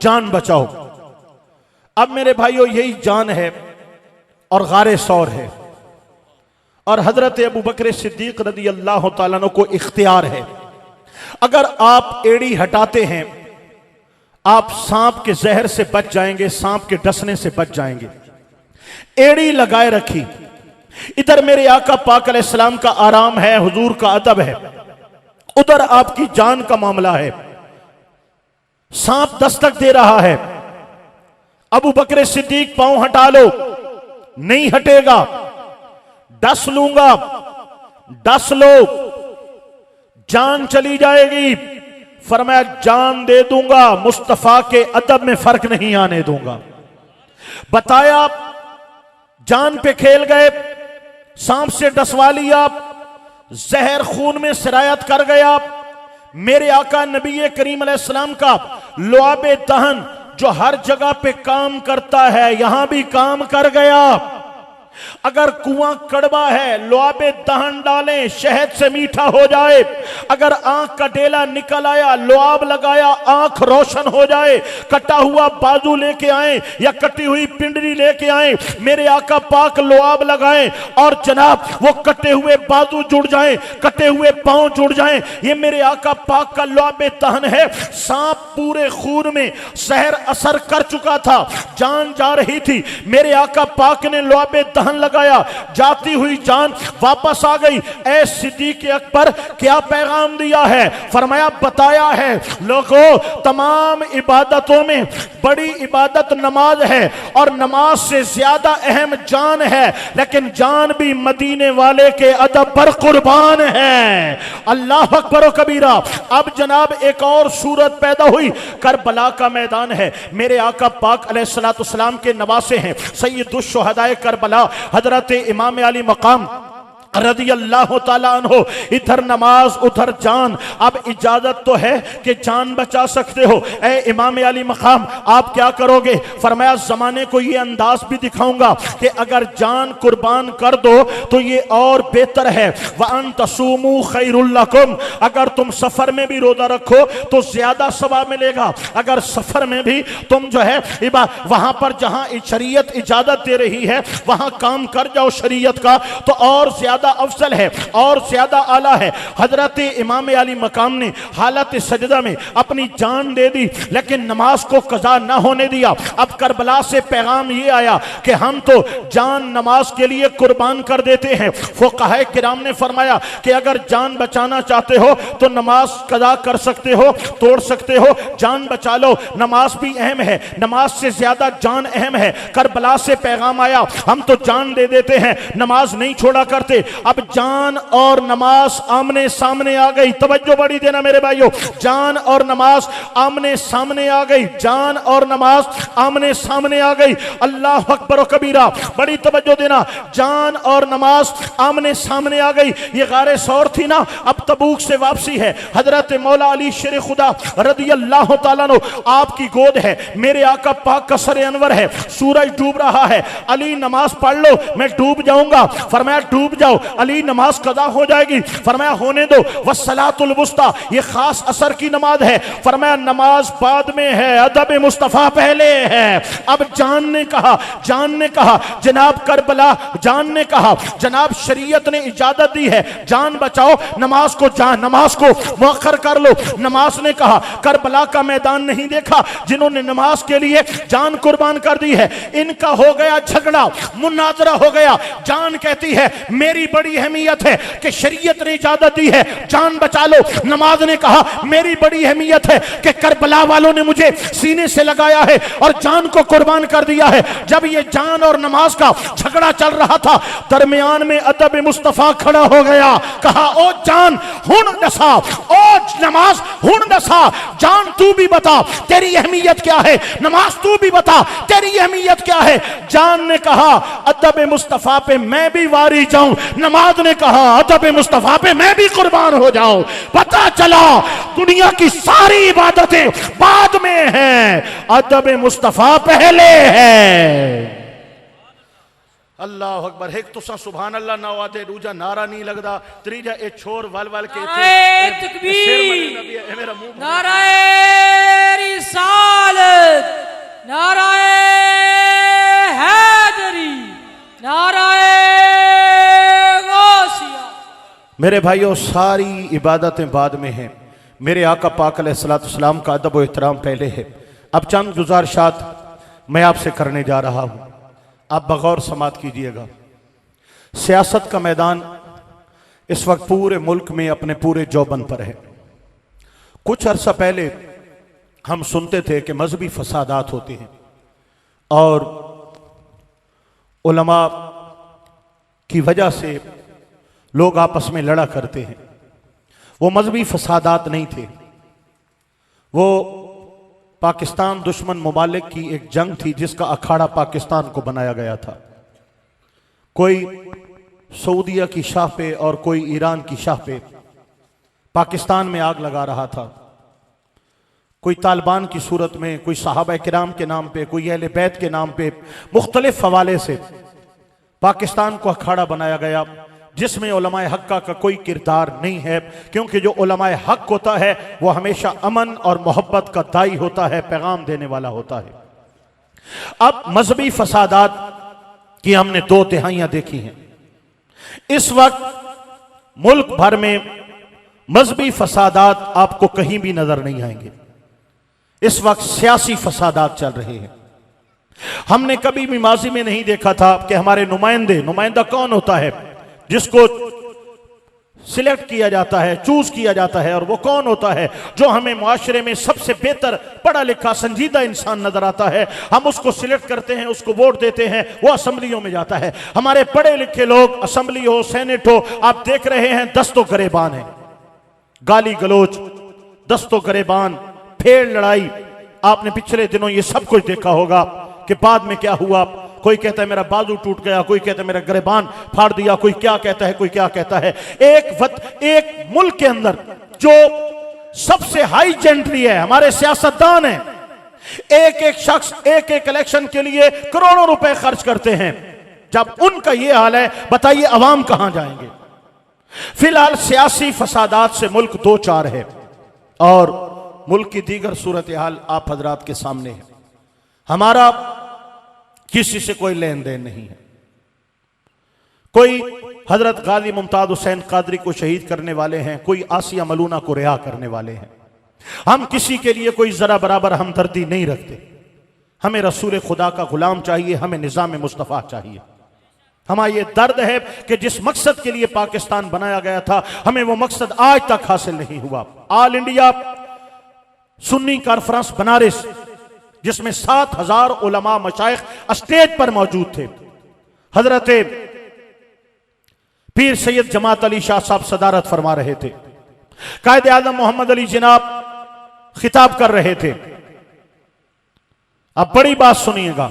जान बचाओ। अब मेरे भाइयों यही जान है और गारे सौर है और हजरत अबू बकर सिद्दीक रदी अल्लाह तआला अन्हु को इख्तियार है। अगर आप एड़ी हटाते हैं आप सांप के जहर से बच जाएंगे, सांप के डसने से बच जाएंगे। एड़ी लगाए रखी, इधर मेरे आका पाक अलैहिस्सलाम का आराम है, हुजूर का अदब है, उधर आपकी जान का मामला है। सांप दस्तक दे रहा है, अबू बकर सिद्दीक पांव हटा लो, नहीं हटेगा, डस लूंगा, डस लो, जान चली जाएगी। फरमाया जान दे दूंगा, मुस्तफा के अदब में फर्क नहीं आने दूंगा। बताया जान पे खेल गए, सांप से डसवा लिया, जहर खून में सिरायत कर गया। मेरे आका नबी करीम अलैहिस्सलाम का लुआबे दहन जो हर जगह पे काम करता है यहां भी काम कर गया। अगर कुआं कड़वा है लुआबे दहन डालें, शहद से मीठा हो जाए। अगर आंख का डेला निकल आया, लुआब लगाया, आंख रोशन हो जाए। कटा हुआ बाजू लेके आए या कटी हुई पिंडली लेके आए, मेरे आका पाक लुआब लगाएं और जनाब वो कटे हुए बाजू जुड़ जाएं, कटे हुए पांव जुड़ जाएं। ये मेरे आका पाक का लुआबे दहन है। सांप पूरे खून में जहर असर कर चुका था, जान जा रही थी। मेरे आका पाक ने लुआबे दहन लगाया, जाती हुई जान वापस आ गई। ए सिद्दीक अकबर, क्या पैगाम दिया है? फरमाया, बताया है लोगों, तमाम इबादतों में बड़ी इबादत नमाज है और नमाज से ज्यादा अहम जान है, लेकिन जान भी मदीने वाले के अदब पर कुर्बान है। अल्लाह अकबर व कबीरा। अब जनाब एक और सूरत पैदा हुई, करबला का मैदान है। मेरे आका पाक अलैहिस्सलाम के नवासे हैं सैयदुश शुहदाए करबला हजरत इमाम अली मकाम रज़ी अल्लाह ताला अन्हो। इधर नमाज उधर जान। अब इजाजत तो है कि जान बचा सकते हो। ए इमाम अली मकाम, आप क्या करोगे? फरमाया, जमाने को ये अंदाज भी दिखाऊंगा कि अगर जान कुर्बान कर दो तो ये और बेहतर है। वअन तसूमू खैरुल लकुम, अगर तुम सफर में भी रोजा रखो तो ज्यादा सवाब मिलेगा। अगर सफर में भी तुम जो है वहां पर जहां शरीयत इजाजत दे रही है वहां काम कर जाओ शरीयत का, तो और ज्यादा अफजल है और ज्यादा आला है। हजरत इमाम अली मकाम ने हालत सजदा में अपनी जान दे दी, लेकिन नमाज को कज़ा ना होने दिया। अब करबला से पैगाम ये आया कि हम तो जान नमाज के लिए कुर्बान कर देते हैं। फुक़हा किराम ने फरमाया कि अगर जान बचाना चाहते हो तो नमाज कज़ा कर सकते हो, तोड़ सकते हो, जान बचा लो। नमाज भी अहम है, नमाज से ज्यादा जान अहम है। करबला से पैगाम आया, हम तो जान दे देते हैं, नमाज नहीं छोड़ा करते। अब जान और नमाज आमने सामने आ गई। तवज्जो बड़ी देना मेरे भाइयों, जान और नमाज आमने सामने आ गई। जान और नमाज आमने सामने आ गई। अल्लाह अकबर व कबीरा। बड़ी तवज्जो देना, जान और नमाज आमने सामने आ गई। ये गारे सौर थी ना, अब तबूक से वापसी है। हजरत मौला अली शेर खुदा रज़ी अल्लाह ताला अन्हु, आपकी गोद है, मेरे आका पाक का सर अनवर है, सूरज डूब रहा है। अली नमाज पढ़ लो, मैं डूब जाऊंगा। फरमाया, डूब जाओ, अली नमाज कदा हो जाएगी। फरमाया, होने दो। वस्सलातुल वुस्ता, ये खास असर की नमाज है। फरमाया, नमाज बाद में है, अदब मुस्तफा पहले है। अब जान ने कहा जनाब करबला, जान ने कहा जनाब शरीयत ने इजाजत दी है, जान बचाओ, नमाज को मुअख्खर कर लो। नमाज ने कहा, करबला का मैदान नहीं देखा जिन्होंने नमाज के लिए जान कुर्बान कर दी है? इनका हो गया झगड़ा, मुनाजरा हो गया। जान कहती है मेरी बड़ी अहमियत है कि शरीयत ने इजाजत दी है, जान बचा लो। नमाज ने कहा मेरी बड़ी अहमियत है कि करबला वालों ने मुझे सीने से लगाया है और जान को कुर्बान कर दिया है। जब ये जान और नमाज का झगड़ा चल रहा था, दरमियान में अदब मुस्तफा खड़ा हो गया। कहा, ओ जान हुन दसा, ओ नमाज हुन दसा। जान तू भी बता तेरी अहमियत क्या है, नमाज तू भी बता तेरी अहमियत क्या है। जान ने कहा, अदब मुस्तफा पे मैं भी वारी जाऊं। नमाज ने कहा, अदब मुस्तफा पे मैं भी कुर्बान हो जाऊं। पता चला दुनिया की सारी इबादतें बाद में हैं, अदब मुस्तफा पहले है। अल्लाह अकबर। एक तुसा सुभान अल्लाह ना आते, दूजा नारा नहीं लगदा, त्रीजा ए छोर वल वल के नारे तकबीर, नारे रिसालत, नारे हैदरी, नारे गौसिया। मेरे भाइयों, सारी इबादतें बाद में हैं, मेरे आका पाक अलैहिस्सलाम का अदब व एहतराम पहले है। अब चंद गुजारिशात मैं आपसे करने जा रहा हूं, आप बगौर समात कीजिएगा। सियासत का मैदान इस वक्त पूरे मुल्क में अपने पूरे जौबन पर है। कुछ अरसा पहले हम सुनते थे कि मजहबी फसादात होते हैं और उलमा की वजह से लोग आपस में लड़ा करते हैं। वो मजहबी फसादात नहीं थे, वो पाकिस्तान दुश्मन मुमालिक की एक जंग थी जिसका अखाड़ा पाकिस्तान को बनाया गया था। कोई सऊदिया की शाह पे और कोई ईरान की शाह पे पाकिस्तान में आग लगा रहा था। कोई तालिबान की सूरत में, कोई सहाबा किराम के नाम पे, कोई अहले बैत के नाम पे, मुख्तलिफ हवाले से पाकिस्तान को अखाड़ा बनाया गया जिसमें उलमाए हक का कोई किरदार नहीं है, क्योंकि जो उलमाए हक होता है वो हमेशा अमन और मोहब्बत का दाई होता है, पैगाम देने वाला होता है। अब मजहबी फसादात की हमने 2 तिहाइयां देखी हैं। इस वक्त मुल्क भर में मजहबी फसादात आपको कहीं भी नजर नहीं आएंगे। इस वक्त सियासी फसादात चल रहे हैं। हमने कभी भी माजी में नहीं देखा था कि हमारे नुमाइंदा कौन होता है जिसको सिलेक्ट किया जाता है, चूज किया जाता है, और वो कौन होता है जो हमें मुआशरे में सबसे बेहतर पढ़ा लिखा संजीदा इंसान नजर आता है। हम उसको सिलेक्ट करते हैं, उसको वोट देते हैं, वो असेंबलियों में जाता है। हमारे पढ़े लिखे लोग असेंबली हो, सेनेट हो, आप देख रहे हैं दस्तों गरेबान है, गाली गलोच, दस्तों गरेबान, फेड़ लड़ाई। आपने पिछले दिनों ये सब कुछ देखा होगा कि बाद में क्या हुआ। कोई कहता है मेरा बाजू टूट गया, कोई कहता है मेरा गरेबान फाड़ दिया, कोई क्या कहता है, कोई क्या कहता है। एक मुल्क के अंदर जो सबसे हाई जेंट्री है, हमारे सियासतदान हैं, एक एक शख्स एक एक इलेक्शन के लिए करोड़ों रुपए खर्च करते हैं। जब उनका यह हाल है, बताइए अवाम कहां जाएंगे। फिलहाल सियासी फसादात से मुल्क दो चार है और मुल्क की दीगर सूरत हाल आप हजरात के सामने है। हमारा किसी से कोई लेन देन नहीं है। कोई हजरत गाजी मुमताज हुसैन कादरी को शहीद करने वाले हैं, कोई आसिया मलूना को रिहा करने वाले हैं। हम किसी के लिए कोई जरा बराबर हमदर्दी नहीं रखते। हमें रसूल खुदा का गुलाम चाहिए, हमें निजाम मुस्तफ़ा चाहिए। हमारा ये दर्द है कि जिस मकसद के लिए पाकिस्तान बनाया गया था, हमें वो मकसद आज तक हासिल नहीं हुआ। All India Sunni conference Banaras, जिसमें 7,000 उलमा मशाइख स्टेज पर मौजूद थे। हजरत पीर सैयद जमात अली शाह साहब सदारत फरमा रहे थे, कायद आजम मोहम्मद अली जनाब खिताब कर रहे थे। अब बड़ी बात सुनिएगा,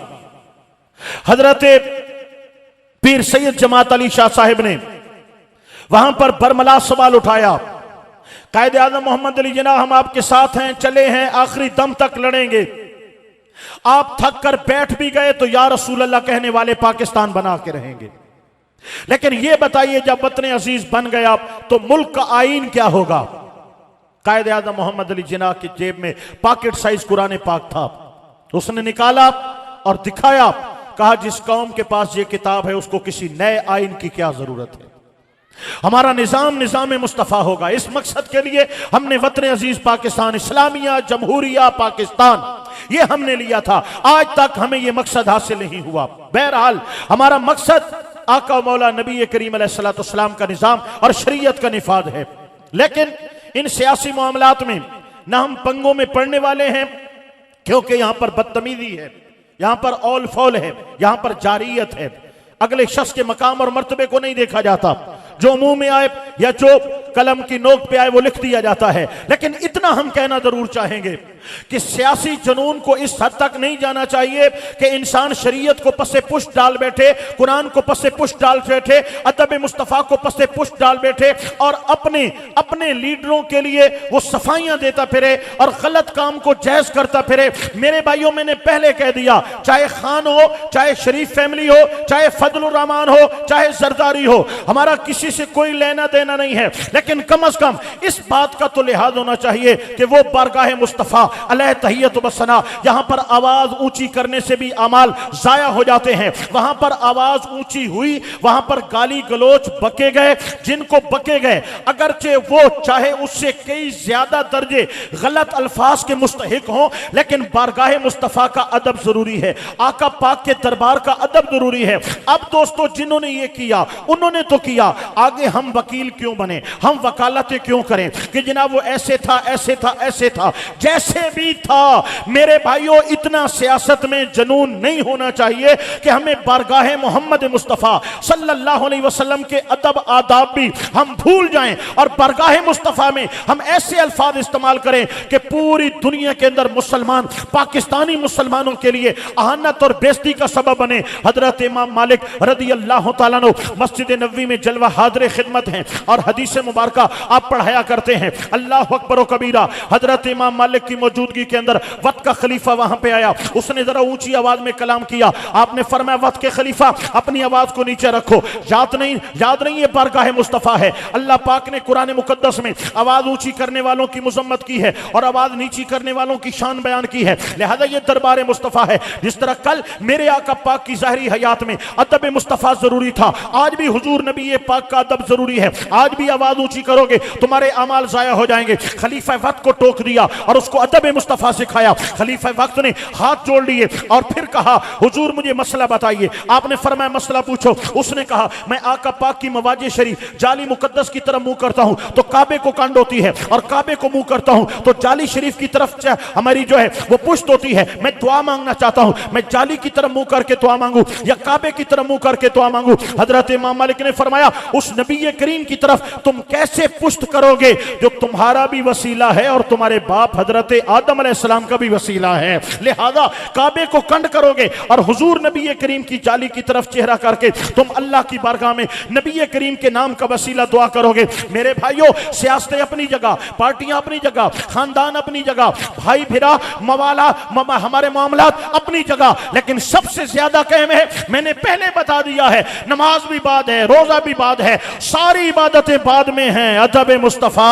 हजरत पीर सैयद जमात अली शाह साहिब ने वहां पर बरमला सवाल उठाया, कायद आजम मोहम्मद अली जनाब हम आपके साथ हैं, चले हैं, आखिरी दम तक लड़ेंगे। आप थक कर बैठ भी गए तो या रसूल अल्लाह कहने वाले पाकिस्तान बना के रहेंगे। लेकिन यह बताइए जब वतन अजीज बन गया तो मुल्क का आईन क्या होगा। कायद आज़म मोहम्मद अली जिन्ना की जेब में पॉकेट साइज कुरान पाक था, उसने निकाला और दिखाया, कहा जिस कौम के पास ये किताब है उसको किसी नए आईन की क्या जरूरत है। हमारा निजाम मुस्तफा होगा। इस मकसद के लिए हमने वतन अजीज पाकिस्तान, इस्लामिया जमहूरिया पाकिस्तान ये हमने लिया था। आज तक हमें यह मकसद हासिल नहीं हुआ। बहरहाल हमारा मकसद आका मौला नबी करीम अलैहिस्सलाम का निजाम और शरीयत का निफाज है। लेकिन इन सियासी मामलात में न हम पंगों में पड़ने वाले हैं, क्योंकि यहां पर बदतमीजी है, यहां पर ऑल फॉल है, यहां पर जारियत है। अगले शख्स के मकाम और मर्तबे को नहीं देखा जाता, जो मुंह में आए या जो कलम की नोक पे आए वो लिख दिया जाता है। लेकिन इतना हम कहना जरूर चाहेंगे कि सियासी जुनून को इस हद तक नहीं जाना चाहिए कि इंसान शरीयत को पसे पुष्ट डाल बैठे, कुरान को पसे पुष्ट डाल बैठे, अदब मुस्तफ़ा को पसे पुष्ट डाल बैठे और अपने लीडरों के लिए वो सफाइयां देता फिरे और गलत काम को जायज करता फिरे। मेरे भाइयों, मैंने पहले कह दिया, चाहे खान हो, चाहे शरीफ फैमिली हो, चाहे फजलुर रहमान हो, चाहे जरदारी हो, हमारा किसी से कोई लेना देना नहीं है। लेकिन कम अज कम इस बात का तो लिहाज होना चाहिए कि वो बारगाह मुस्तफ़ा अलैहि तहियत व सना, यहां पर आवाज ऊंची करने से भी अमाल जाया हो जाते हैं। वहां पर आवाज ऊंची हुई, वहां पर गाली गलोच बके गए, जिनको बके गए अगरचे वो चाहे उससे कई ज्यादा दर्जे गलत अल्फाज के मुस्तहिक हों, लेकिन बारगाह मुस्तफ़ा का अदब जरूरी है, आका पाक के दरबार का अदब जरूरी है। अब दोस्तों, जिन्होंने ये किया उन्होंने तो किया, आगे हम वकील क्यों बने, हम वकालतें क्यों करें कि जनाब वो ऐसे था, ऐसे था, ऐसे था। जैसे भी था मेरे भाइयों, इतना सियासत में जुनून नहीं होना चाहिए कि हमें बारगाह मोहम्मद मुस्तफ़ा सल्लल्लाहु अलैहि वसल्लम के अदब आदाब भी हम भूल जाएं और बारगाह मुस्तफ़ा में हम ऐसे अल्फाज इस्तेमाल करें कि पूरी दुनिया के अंदर मुसलमान, पाकिस्तानी मुसलमानों के लिए आहनत और बेइज्जती का सबब बने। हजरत इमाम मालिक रदी अल्लाह तआला अन्हु मस्जिद नबवी में जलवा हाज़िर खिदमत हैं और हदीस मुबारक आप पढ़ाया करते हैं, अल्लाह अकबर व कबीरा। हजरत इमाम मालिक की मौजूदगी के अंदर वक्त का खलीफा वहां पे आया, उसने जरा ऊंची आवाज में कलाम किया। आपने फरमाया, वक्त के खलीफा अपनी आवाज को नीचे रखो, याद नहीं ये बारगाह मुस्तफ़ा है। अल्लाह पाक ने कुरान मुकद्दस में आवाज ऊंची करने वालों की मुजम्मत की है और आवाज नीची करने वालों की शान बयान की है, लिहाजा ये दरबार मुस्तफ़ा है। जिस तरह कल मेरे आका पाक की ज़ाहिरी हयात में अदब मुस्तफ़ा जरूरी था, आज भी हुजूर नबी पाक का का अदब जरूरी है। आज भी आवाज ऊंची करोगे तुम्हारे अमाल जाया हो जाएंगे। खलीफा वक्त को टोक दिया और उसको अदब मुस्तफा सिखाया। खलीफा वक्त ने हाथ जोड़ लिए और फिर कहा हुजूर मुझे मसला बताइए। आपने फरमाया मसला पूछो। उसने कहा मैं आका पाक की मवाजे शरीफ जाली मुकद्दस की तरफ मुंह करता हूं तो काबे को कांड होती है, और काबे को मुंह करता हूं तो जाली शरीफ की तरफ हमारी जो है वो पुश्त होती है। मैं दुआ मांगना चाहता हूं, मैं जाली की तरफ मुंह करके दुआ मांगू या काबे की तरफ मुंह करके दुआ मांगू। हजरत इमाम मालिक ने फरमाया उस नबी करीम की तरफ तुम कैसे पुश्त करोगे जो तुम्हारा भी वसीला है और तुम्हारे बाप हजरत आदम अलैहिस्सलाम का भी वसीला है। लिहाजा काबे को कंड करोगे और हुजूर नबी करीम की जाली की तरफ चेहरा करके तुम अल्लाह की बारगाह में नबी करीम के नाम का वसीला दुआ करोगे। मेरे भाइयों, सियासतें अपनी जगह, पार्टियां अपनी जगह, खानदान अपनी जगह, भाई भिरा मवाला हमारे मामलात अपनी जगह, लेकिन सबसे ज्यादा कहम है, मैंने पहले बता दिया है, नमाज भी बाद है, रोजा भी बाद है, सारी इबादतें बाद में हैं, अदब मुस्तफा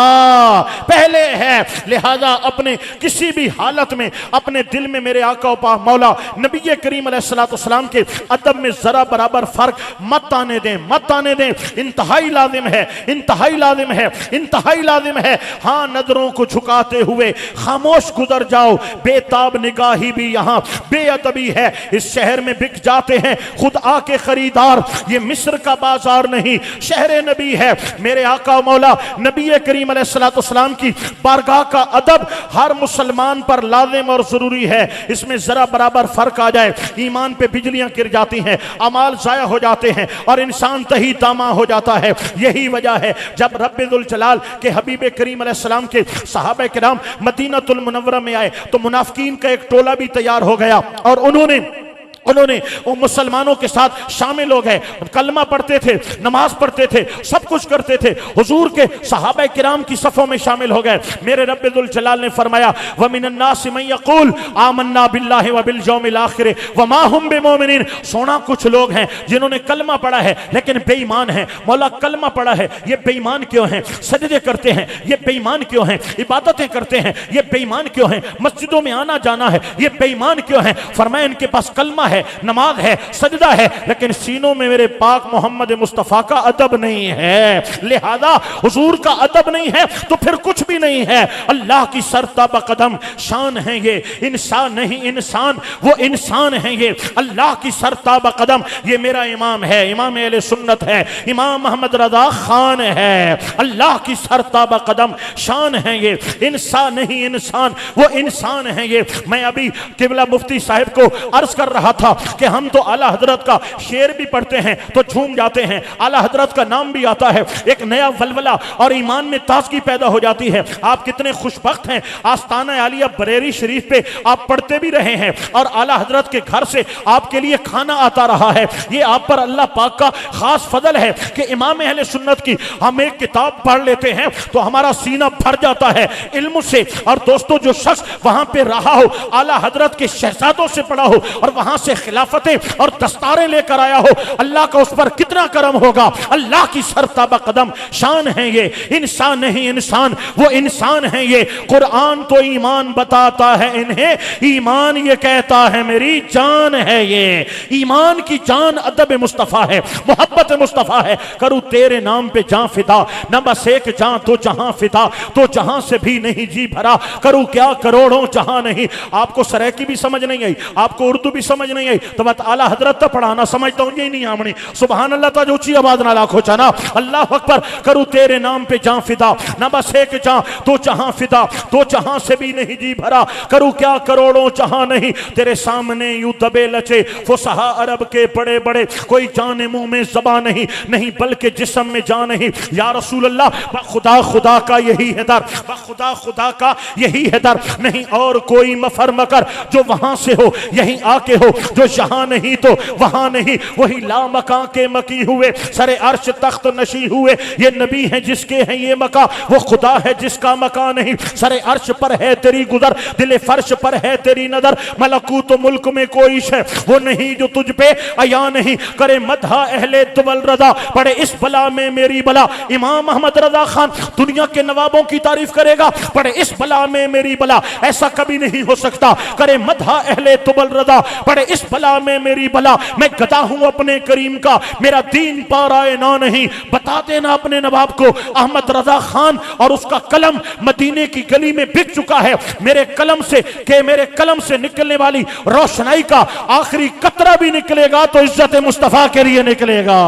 पहले है। लिहाजा अपने किसी भी हालत में अपने दिल में मेरे आका पाक मौला नबी करीम अलैहिस्सलाम के अदब में जरा बराबर फर्क मत आने दें, मत आने दें। इंतहाई लाजिम है, इंतहाई लाजिम है, इंतहाई लाजिम है। हाँ, नजरों को झुकाते हुए खामोश गुजर जाओ, बेताब निगाही भी यहाँ बेअदबी है। इस शहर में बिक जाते हैं खुद आके खरीदार, ये मिस्र का बाजार नहीं शहर नबी है। मेरे आका मौला नबी करीम अलैहिस्सलाम की बारगाह का अदब हर मुसलमान पर लाजिम और जरूरी है। इसमें जरा बराबर फर्क आ जाए, ईमान पे बिजलियां गिर जाती हैं, अमाल जाया हो जाते हैं और इंसान तही तामा हो जाता है। यही वजह है जब रब्बुल जलाल के हबीब करीम अलैहिस्सलाम के सहाबा किराम मदीनतुल मुनव्वरा में आए तो मुनाफिकीन का एक टोला भी तैयार हो गया और उन्होंने वो मुसलमानों के साथ शामिल हो गए। कलमा पढ़ते थे, नमाज पढ़ते थे, सब कुछ करते थे, हुजूर के सहाबा किराम की सफों में शामिल हो गए। मेरे रब्बुल जलाल ने फरमाया व मिनन्नासि मन यक़ूल आमन्ना बिल्लाहि व बिल यौमिल आखिर व मा हुम बिमुमिनीन। सोना कुछ लोग हैं जिन्होंने कलमा पढ़ा है लेकिन बेईमान हैं। मौला कलमा पढ़ा है, ये बेईमान क्यों हैं? सजदे करते हैं, ये बेईमान क्यों हैं? इबादतें करते हैं, ये बेईमान क्यों हैं? मस्जिदों में आना जाना है, ये बेईमान क्यों हैं? फरमाया इनके पास कलमा है, नमाज है, सजदा है, लेकिन सीनों में मेरे पाक मोहम्मद मुस्तफा का अदब नहीं है। लिहाजा हुजूर का अदब नहीं है तो फिर कुछ भी नहीं है। अल्लाह की सरताबा कदम शान है ये, इंसान नहीं इंसान, वो इंसान है ये। अल्लाह की सरताबा कदम, ये मेरा इमाम है, इमाम अहले सुन्नत है, इमाम मोहम्मद रजा खान है। अल्लाह की सरताबा कदम शान है ये, इंसान नहीं इंसान, वो इंसान है ये। मैं अभी किबला मुफ्ती साहिब को अर्ज कर रहा था कि हम तो आला हजरत का शेर भी पढ़ते हैं तो झूम जाते हैं, आला हजरत का नाम भी आता है, एक नया वलवला और ईमान में ताजगी पैदा हो जाती है। आप कितने खुशबख्त हैं, आस्ताना आलिया बरेली शरीफ पे आप पढ़ते भी रहे हैं और आला हजरत के घर से आपके लिए खाना आता रहा है। ये आप पर अल्लाह पाक का खास फजल है कि इमाम अहले सुन्नत की हम एक किताब पढ़ लेते हैं तो हमारा सीना भर जाता है इल्म से। और दोस्तों, जो शख्स वहां पे रहा हो, आला हजरत के शहजादों से पढ़ा हो और वहां से खिलाफतें और दस्तारें लेकर आया हो, अल्लाह का उस पर कितना करम होगा। अल्लाह की सरताबा कदम शान है ये, इंसान नहीं इंसान, वो इंसान है ये। कुरान तो ईमान बताता है इन्हें, ईमान ये कहता है मेरी जान है ये। ईमान की जान अदब मुस्तफा है, मोहब्बत मुस्तफा है। करूं तेरे नाम पे जान फिदा, न बस एक जान तो जहां फिदा, तो जहां से भी नहीं जी भरा, करूं क्या करोड़ों जहां नहीं। आपको सरायकी भी समझ नहीं आई, आपको उर्दू भी समझ नहीं आई, तो बात आला हजरत तो पढ़ाना समझता हूं ये नहीं आमनी। सुभान अल्लाह ता जो ऊंची आवाज ना लाखो चाना, अल्लाह अकबर। करूं तेरे नाम पे जान फिदा, न बस एक जान तो जहां फिदा, तो जहां से भी नहीं जी भरा, करूं क्या करोड़ों जहां नहीं। तेरे सामने यूं दबे लचे फुसहा अरब के बड़े बड़े, कोई जाने मुंह में ज़बान नहीं, नहीं बल्कि जिस्म में जान नहीं। या रसूल अल्लाह, खुदा खुदा का यही है दर, खुदा खुदा का यही है दर, नहीं और कोई मफर मकर जो वहां से हो यहीं आके हो, जो यहाँ नहीं तो वहां नहीं। वही लामकां के मकी हुए, सरे अर्श तख्त नशी हुए, ये नबी है जिसके हैं ये मका, वो खुदा है जिसका मका नहीं। सरे अर्श पर है तेरी गुजर, दिले फर्श पर है तेरी नजर, मलकूत मुल्क में कोई शे वो नहीं जो तुझ पे अया नहीं। करे मदहा अहले दुवल रजा, पढ़े इस बला में मेरी बला। इमाम अहमद रजा खान दुनिया के नवाबों की तारीफ करेगा, पढ़े इस बला में मेरी बला, ऐसा कभी नहीं हो सकता। करे मदहा अहले दुवल रजा, पढ़े इस बला में मेरी बला, मैं गदा हूं अपने करीम का, मेरा दीन पार आए ना नहीं। बता देना अपने नवाब को, अहमद रजा खान और उसका कलम मदीने की गली में बिक चुका है। मेरे कलम से निकलने वाली रोशनाई का आखिरी कतरा भी निकलेगा तो इज्जत मुस्तफा के लिए निकलेगा।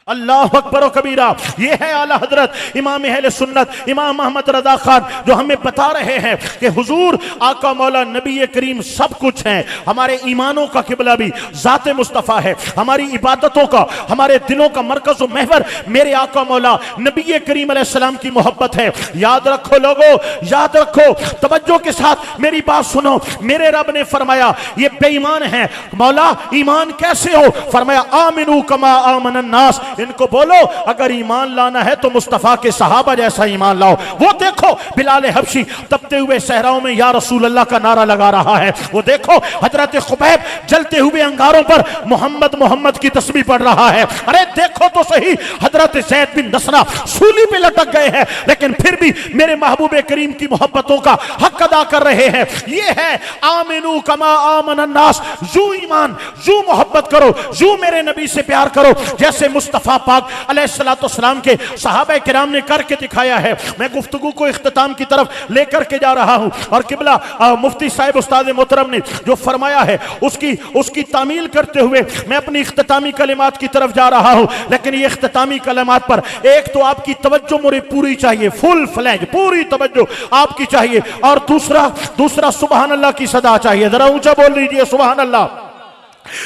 अल्लाह अकबर व कबीरा। ये है आला हजरत इमाम अहले सुन्नत इमाम अहमद रजा खान जो हमें बता रहे हैं कि हुजूर आका मौला नबी करीम सब कुछ है। हमारे ईमानों का किबला भी जाते मुस्तफ़ा है, हमारी इबादतों का, हमारे दिलों का मरकज व महवर मेरे आका मौला नबी करीम अलैहिस्सलाम की मोहब्बत है। याद रखो लोगो, याद रखो, तवज्जो के साथ मेरी बात सुनो। मेरे रब ने फरमाया ये बेईमान है। मौला ईमान कैसे हो? फरमाया आमिनू कमा आमन अन्नास। इनको बोलो अगर ईमान लाना है तो मुस्तफा के सहाबा जैसा ईमान लाओ। वो देखो बिलाल हबशी तपते हुए सहराओं में या रसूल अल्लाह का नारा लगा रहा है। वो देखो हजरत खुबैब जलते हुए अंगारों पर मोहम्मद मोहम्मद की तस्बीह पढ़ रहा है। अरे देखो तो सही, हजरत ज़ैद बिन नसरा सूली पे लटक गए हैं लेकिन फिर भी मेरे महबूब करीम की मोहब्बतों का हक अदा कर रहे हैं। ये है आमिनू कमा आमन अन्नास। जू ईमान, जू मोहब्बत करो, जू मेरे नबी से प्यार करो जैसे मुस्तफा पाक अलैहिस्सलाम के सहाबा किराम ने करके दिखाया है। मैं गुफ्तगू को इख्तिताम की तरफ लेकर के जा रहा हूं और किबला मुफ्ती साहिब उस्ताद मोहतरम ने जो फरमाया है उसकी तामील करते हुए मैं अपनी इख्तितामी कलिमात की तरफ जा रहा हूं। लेकिन ये इख्तितामी कलिमात पर एक तो आपकी तवज्जो मुझे पूरी चाहिए, फुल फ्लैज पूरी तवज्जो आपकी चाहिए, और दूसरा सुभान अल्लाह की सदा चाहिए। जरा ऊंचा बोल लीजिए सुभान अल्लाह।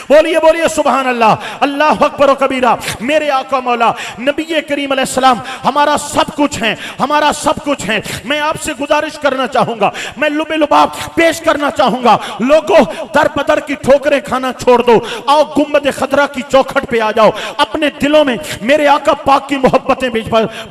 बोलिए बोलिए सुभान अल्लाह। अल्लाह अकबर व कबीरा। मेरे आका मौला नबी करीम अलैहिस्सलाम हमारा सब कुछ है, हमारा सब कुछ है। मैं आपसे गुजारिश करना चाहूंगा, मैं लुबे लुबाब पेश करना चाहूंगा। लोगों दर बदर की ठोकरें खाना छोड़ दो, आओ गुम्बद खतरा की चौखट पे आ जाओ। अपने दिलों में मेरे आका पाक की मोहब्बतें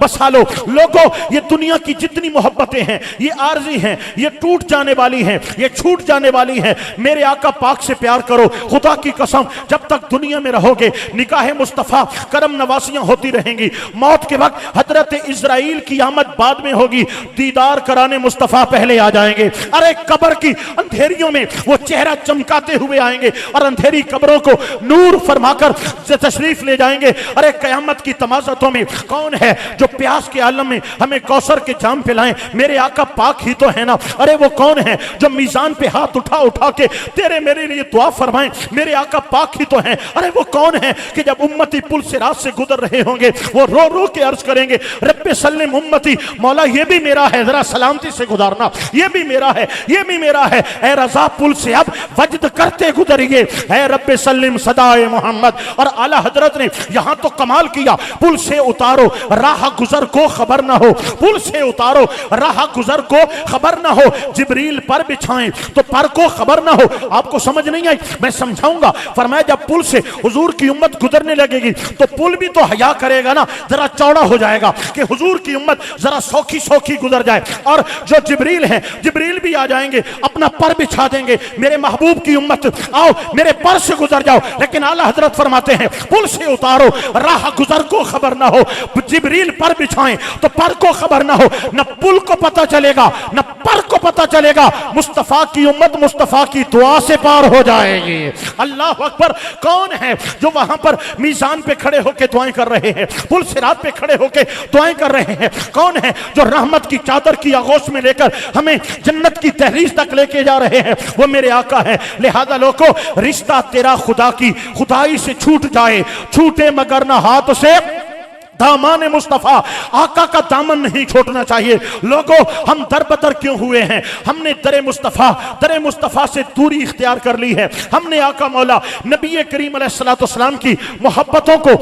बसा लो। लोगों ये दुनिया की जितनी मोहब्बतें हैं ये आर्जी हैं, ये टूट जाने वाली हैं, ये छूट जाने वाली हैं। मेरे आका पाक से प्यार करो। खुदा की कसम जब तक दुनिया में रहोगे निकाह मुस्तफा करम नवासियां होती रहेंगी। मौत के वक्त हजरत इजराइल की आमद बाद में होगी, दीदार कराने मुस्तफा पहले आ जाएंगे। अरे कब्र की अंधेरियों में वो चेहरा चमकाते हुए आएंगे और अंधेरी कब्रों को नूर फरमाकर तशरीफ ले जाएंगे। अरे कयामत की तमाज़तों में कौन है जो प्यास के आलम में हमें कौसर के जाम पिलाएं? मेरे आका पाक ही तो है ना। अरे वो कौन है जो मीजान पे हाथ उठा उठा के तेरे मेरे लिए दुआ फरमाएं? मेरे आका पाक ही तो है। अरे वो कौन है कि जब उम्मती पुल से रात से गुजर रहे होंगे वो रो रो के अर्ज करेंगे रब्बे सल्लिम उम्मती, मौला ये भी मेरा है, जरा सलामती से गुजारना, ये भी मेरा है, ये भी मेरा है। ए रजा पुल से अब वजद करते गुजरिए, ए रब्बे सल्लिम सदाए मोहम्मद। और आला हजरत ने यहां तो कमाल किया, पुल से उतारो राह गुजर को खबर ना हो, पुल से उतारो राह गुजर को खबर ना हो, जिब्रील पर बिछाएं तो पर को खबर ना हो। आपको समझ नहीं आई, मैं समझाऊंगा। फरमाया जब पुल से हुजूर की उम्मत गुजरने लगेगी तो पुल भी तो हया करेगा ना, जरा चौड़ा हो जाएगा कि हुजूर की उम्मत जरा सौखी सौखी गुजर जाए। और जो जिब्रील है जिब्रील भी आ जाएंगे, अपना पर बिछा देंगे, मेरे महबूब की उम्मत आओ मेरे पर से गुजर जाओ। लेकिन आला हजरत फरमाते हैं पुल से उतारो राह गुजर को खबर ना हो, जिब्रील पर बिछाएं तो पर को खबर ना हो, न पुल को पता चलेगा न पर को पता चलेगा। मुस्तफा की उम्मत मुस्तफा की दुआ से पार हो जाएगी। अल्लाह अकबर। कौन है जो वहां पर मीजान पे खड़े होकर दुआएं कर रहे हैं, पुल सिरात पे खड़े होकर दुआएं कर रहे हैं? कौन है जो रहमत की चादर की आगोश में लेकर हमें जन्नत की तहरीज तक लेके जा रहे हैं? वो मेरे आका है। लिहाजा लोगों रिश्ता तेरा खुदा की खुदाई से छूट जाए, छूटे मगर ना हाथ से दामन मुस्तफा, आका का दामन नहीं छोड़ना चाहिए। लोगों हम दर बदर क्यों हुए हैं? हमने दरे मुस्तफा से दूरी इख्तियार कर ली है। हमने आका मौला नबी करीम अलैहिस्सलाम की मोहब्बतों को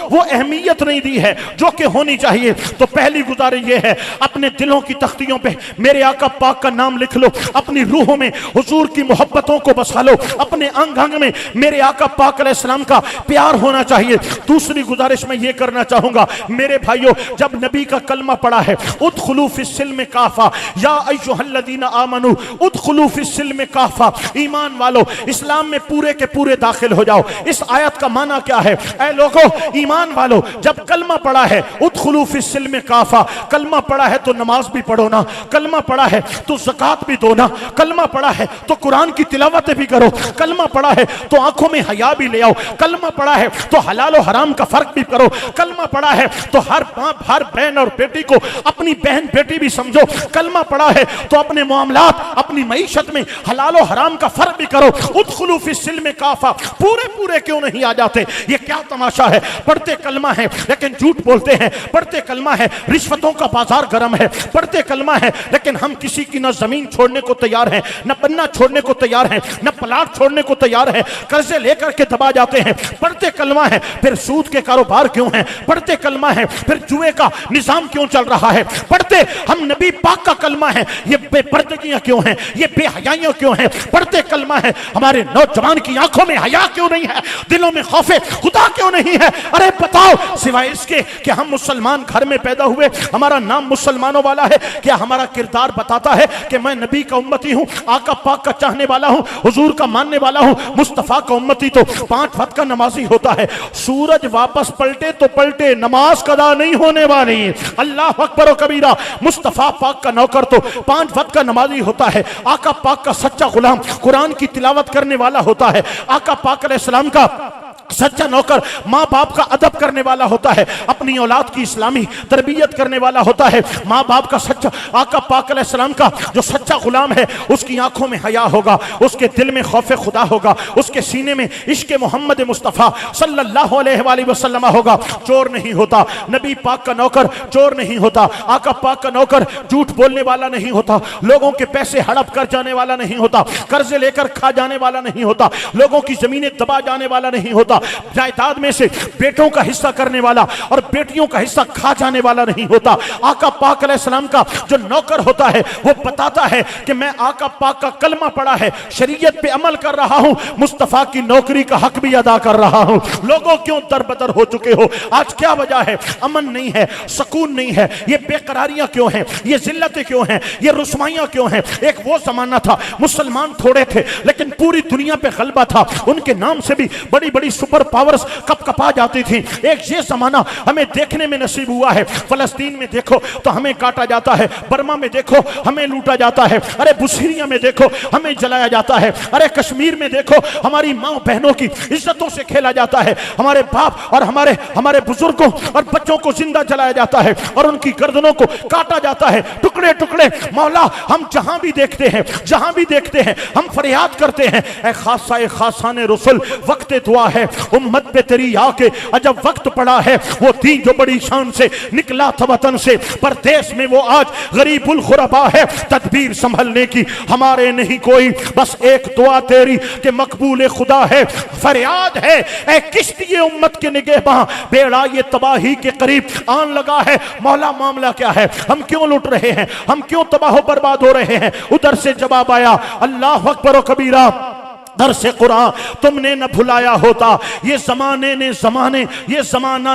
वो अहमियत नहीं दी है जो कि होनी चाहिए। तो पहली गुजारिश ये है, अपने दिलों की तख्तियों पे मेरे आका पाक का नाम लिख लो, अपनी रूहों में हुजूर की मोहब्बतों को बसा लो, अपने अंग अंग में मेरे आका पाक अलैहिस्सलाम का प्यार होना चाहिए। दूसरी गुजारिश मैं ये करना चाहूंगा, कहूंगा मेरे भाइयों, जब नबी का कलमा पड़ा है उदखुलू फिस्सिल्म काफा या अय्युहल्लज़ीना आमनू उदखुलू फिस्सिल्म काफा, ईमान वालों इस्लाम में पूरे के पूरे दाखिल हो जाओ। इस आयत का माना क्या है? ऐ लोगों, ईमान वालों, जब कलमा पड़ा है उदखुलू फिस्सिल्म काफा, कलमा पड़ा है तो नमाज भी पढ़ो ना, कलमा पड़ा है तो ज़कात भी दो ना, कलमा पड़ा है तो कुरान की तिलावत भी करो, कलमा पड़ा है तो आंखों में हया भी ले आओ, कलमा पड़ा है तो हलाल और हराम का फर्क भी करो, कलमा पड़ा है तो हर बाप हर बहन और बेटी को अपनी बहन बेटी भी समझो, कलमा पड़ा है तो अपने मामलात अपनी मईशत में हलाल और हराम का फर्क भी करो। उदखुलू फिस्सिल्म काफा, पूरे पूरे क्यों नहीं आ जाते? ये क्या तमाशा है? पढ़ते कलमा है लेकिन झूठ बोलते हैं, पढ़ते कलमा है रिश्वतों का बाजार गर्म है, पढ़ते कलमा है लेकिन हम किसी की न जमीन छोड़ने को तैयार हैं, न पन्ना छोड़ने को तैयार हैं, न प्लाट छोड़ने को तैयार हैं, कर्जे लेकर के दबा जाते हैं। पढ़ते कलमा है फिर सूद के कारोबार क्यों हैं? पढ़ते कलमा है फिर जुए का निजाम क्यों चल रहा है? पढ़ते हम नबी पाक का कलमा है, ये बेपर्दगियां क्यों हैं? ये बेहयाइयां क्यों हैं? पढ़ते कलमा है हमारे नौजवान की आंखों में हया क्यों नहीं है? दिलों में खौफे खुदा क्यों नहीं है? अरे बताओ, सिवाय इसके कि हम मुसलमान घर में पैदा हुए, हमारा नाम मुसलमानों वाला है, क्या हमारा किरदार बताता है कि मैं नबी का उम्मती हूं, आका पाक का चाहने वाला हूं, हुजूर का मानने वाला हूं? मुस्तफा का उम्मती तो 5 वक्त का नमाजी होता है। सूरज वापस पलटे तो पलटे, नमाज कदा नहीं होने वाली। अल्लाह अकबर व कबीरा। मुस्तफा पाक का नौकर तो 5 वक्त का नमाजी होता है। आका पाक का सच्चा गुलाम कुरान की तिलावत करने वाला होता है। आका पाक अलैहिस्सलाम का सच्चा नौकर माँ बाप का अदब करने वाला होता है, अपनी औलाद की इस्लामी तरबियत करने वाला होता है। माँ बाप का सच्चा आका पाक अलैहिस्सलाम का जो सच्चा गुलाम है, उसकी आंखों में हया होगा, उसके दिल में खौफे खुदा होगा, उसके सीने में इश्क मोहम्मद मुस्तफ़ा सल्लल्लाहु अलैहि वसल्लम होगा। चोर नहीं होता, नबी पाक का नौकर चोर नहीं होता, आका पाक का नौकर झूठ बोलने वाला नहीं होता, लोगों के पैसे हड़प कर जाने वाला नहीं होता, कर्जे लेकर खा जाने वाला नहीं होता, लोगों की जमीनें दबा जाने वाला नहीं होता, जायदाद में से बेटों का हिस्सा करने वाला और बेटियों का हिस्सा खा जाने वाला नहीं होता। आका पाक अलैहिस्सलाम का जो नौकर होता है वो बताता है कि मैं आका पाक का कलमा पड़ा है, शरीयत पे अमल कर रहा हूं, मुस्तफा की नौकरी का हक भी अदा कर रहा हूं। लोगों क्यों दरबदर हो चुके हो? आज क्या वजह है? अमन नहीं है, सुकून नहीं है, ये बेकरारियां क्यों हैं? ये जिल्लतें क्यों हैं? ये रुस्वाइयां क्यों हैं? एक वो जमाना था मुसलमान थोड़े थे लेकिन पूरी दुनिया पे गलबा था, उनके नाम से भी बड़ी बड़ी सुपर पावर्स कप कपा जाती थी। एक ये जमाना हमें देखने में नसीब हुआ है। फलस्तीन में देखो तो हमें काटा जाता है, बर्मा में देखो हमें लूटा जाता है, अरे बुसीरिया में देखो हमें जलाया जाता है, अरे कश्मीर में देखो हमारी माँ बहनों की इज्जतों से खेला जाता है, हमारे बाप और हमारे बुजुर्गों और बच्चों को जिंदा जलाया जाता है और उनकी गर्दनों को काटा जाता है, टुकड़े टुकड़े। मौला, हम जहां भी देखते हैं, जहां भी देखते हैं, हम फरियाद करते हैं, ऐ खासा ए खासाने रसूल, वक्त दुआ है उम्मत पे तेरी आके अजब वक्त पड़ा है। वो दीन जो बड़ी शान से निकला था वतन से, परदेश में वो आज गरीबुल गुरबा है। तदबीर संभलने की हमारे नहीं कोई, बस एक दुआ तेरी के मकबूल खुदा है। फरियाद है ऐ किश्ती उम्मत के निगहबां, बेड़ा ये तबाही के करीब आन लगा है। मौला, मामला क्या है? हम क्यों लुट रहे हैं? हम क्यों तबाह बर्बाद हो रहे हैं? उधर से जवाब आया, अल्लाह अकबर व कबीरा, दर से कुरान तुमने न भुलाया होता, ये जमाना